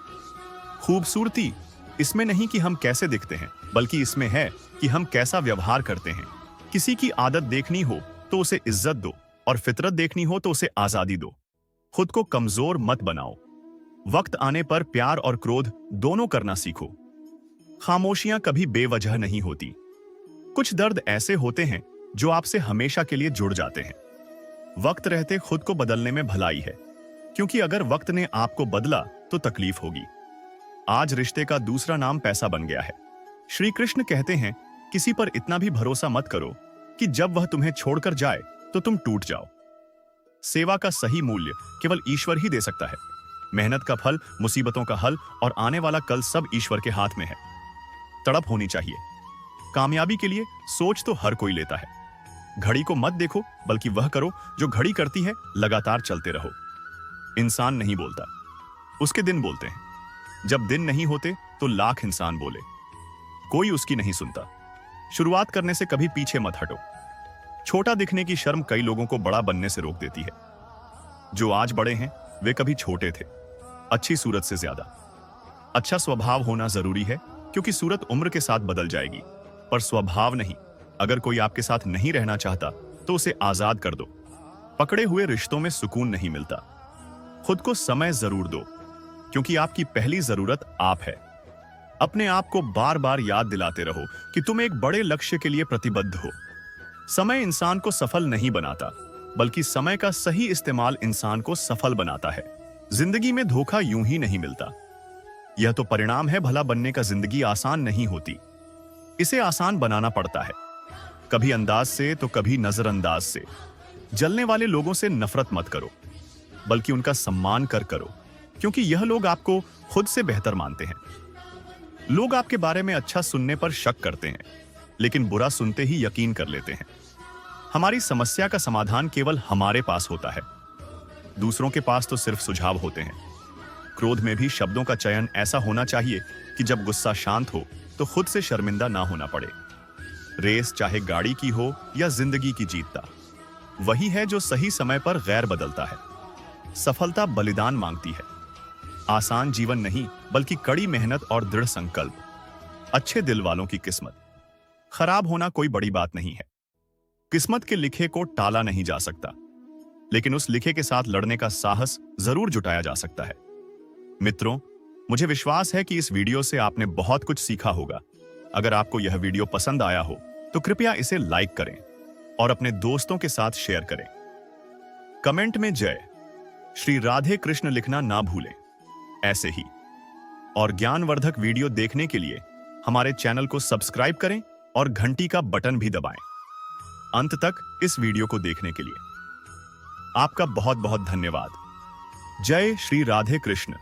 खूबसूरती इसमें नहीं कि हम कैसे दिखते हैं, बल्कि इसमें है कि हम कैसा व्यवहार करते हैं। किसी की आदत देखनी हो तो उसे इज्जत दो, और फितरत देखनी हो तो उसे आजादी दो। खुद को कमजोर मत बनाओ। वक्त आने पर प्यार और क्रोध दोनों करना सीखो। खामोशियां कभी बेवजह नहीं होती। कुछ दर्द ऐसे होते हैं जो आपसे हमेशा के लिए जुड़ जाते हैं। वक्त रहते खुद को बदलने में भलाई है, क्योंकि अगर वक्त ने आपको बदला तो तकलीफ होगी। आज रिश्ते का दूसरा नाम पैसा बन गया है। श्री कृष्ण कहते हैं, किसी पर इतना भी भरोसा मत करो कि जब वह तुम्हें छोड़कर जाए तो तुम टूट जाओ। सेवा का सही मूल्य केवल ईश्वर ही दे सकता है। मेहनत का फल, मुसीबतों का हल और आने वाला कल सब ईश्वर के हाथ में है। तड़प होनी चाहिए। कामयाबी के लिए सोच तो हर कोई लेता है। घड़ी को मत देखो, बल्कि वह करो जो घड़ी करती है। लगातार चलते रहो। इंसान नहीं बोलता, उसके दिन बोलते हैं। जब दिन नहीं होते तो लाख इंसान बोले, कोई उसकी नहीं सुनता। शुरुआत करने से कभी पीछे मत हटो। छोटा दिखने की शर्म कई लोगों को बड़ा बनने से रोक देती है। जो आज बड़े हैं वे कभी छोटे थे, अच्छी सूरत से ज्यादा। अच्छा स्वभाव होना जरूरी है, क्योंकि सूरत उम्र के साथ बदल जाएगी, पर स्वभाव नहीं। अगर कोई आपके साथ नहीं रहना चाहता तो उसे आजाद कर दो। पकड़े हुए रिश्तों में सुकून नहीं मिलता। खुद को समय जरूर दो, क्योंकि आपकी पहली जरूरत आप है। अपने आप को बार बार याद दिलाते रहो कि तुम एक बड़े लक्ष्य के लिए प्रतिबद्ध हो। समय इंसान को सफल नहीं बनाता, बल्कि समय का सही इस्तेमाल इंसान को सफल बनाता है। जिंदगी में धोखा यूं ही नहीं मिलता। यह तो परिणाम है भला बनने का। जिंदगी आसान नहीं होती, इसे आसान बनाना पड़ता है, कभी अंदाज से तो कभी नजरअंदाज से। जलने वाले लोगों से नफरत मत करो, बल्कि उनका सम्मान करो, क्योंकि यह लोग आपको खुद से बेहतर मानते हैं। लोग आपके बारे में अच्छा सुनने पर शक करते हैं, लेकिन बुरा सुनते ही यकीन कर लेते हैं। हमारी समस्या का समाधान केवल हमारे पास होता है, दूसरों के पास तो सिर्फ सुझाव होते हैं। क्रोध में भी शब्दों का चयन ऐसा होना चाहिए कि जब गुस्सा शांत हो तो खुद से शर्मिंदा ना होना पड़े। रेस चाहे गाड़ी की हो या जिंदगी की जीतता, वही है जो सही समय पर गैर बदलता है। सफलता बलिदान मांगती है, आसान जीवन नहीं, बल्कि कड़ी मेहनत और दृढ़ संकल्प। अच्छे दिल वालों की किस्मत। खराब होना कोई बड़ी बात नहीं है। किस्मत के लिखे को टाला नहीं जा सकता, लेकिन उस लिखे के साथ लड़ने का साहस जरूर जुटाया जा सकता है। मित्रों, मुझे विश्वास है कि इस वीडियो से आपने बहुत कुछ सीखा होगा। अगर आपको यह वीडियो पसंद आया हो तो कृपया इसे लाइक करें और अपने दोस्तों के साथ शेयर करें। कमेंट में जय श्री राधे कृष्ण लिखना ना भूलें। ऐसे ही और ज्ञानवर्धक वीडियो देखने के लिए हमारे चैनल को सब्सक्राइब करें और घंटी का बटन भी दबाएं। अंत तक इस वीडियो को देखने के लिए आपका बहुत बहुत धन्यवाद। जय श्री राधे कृष्ण।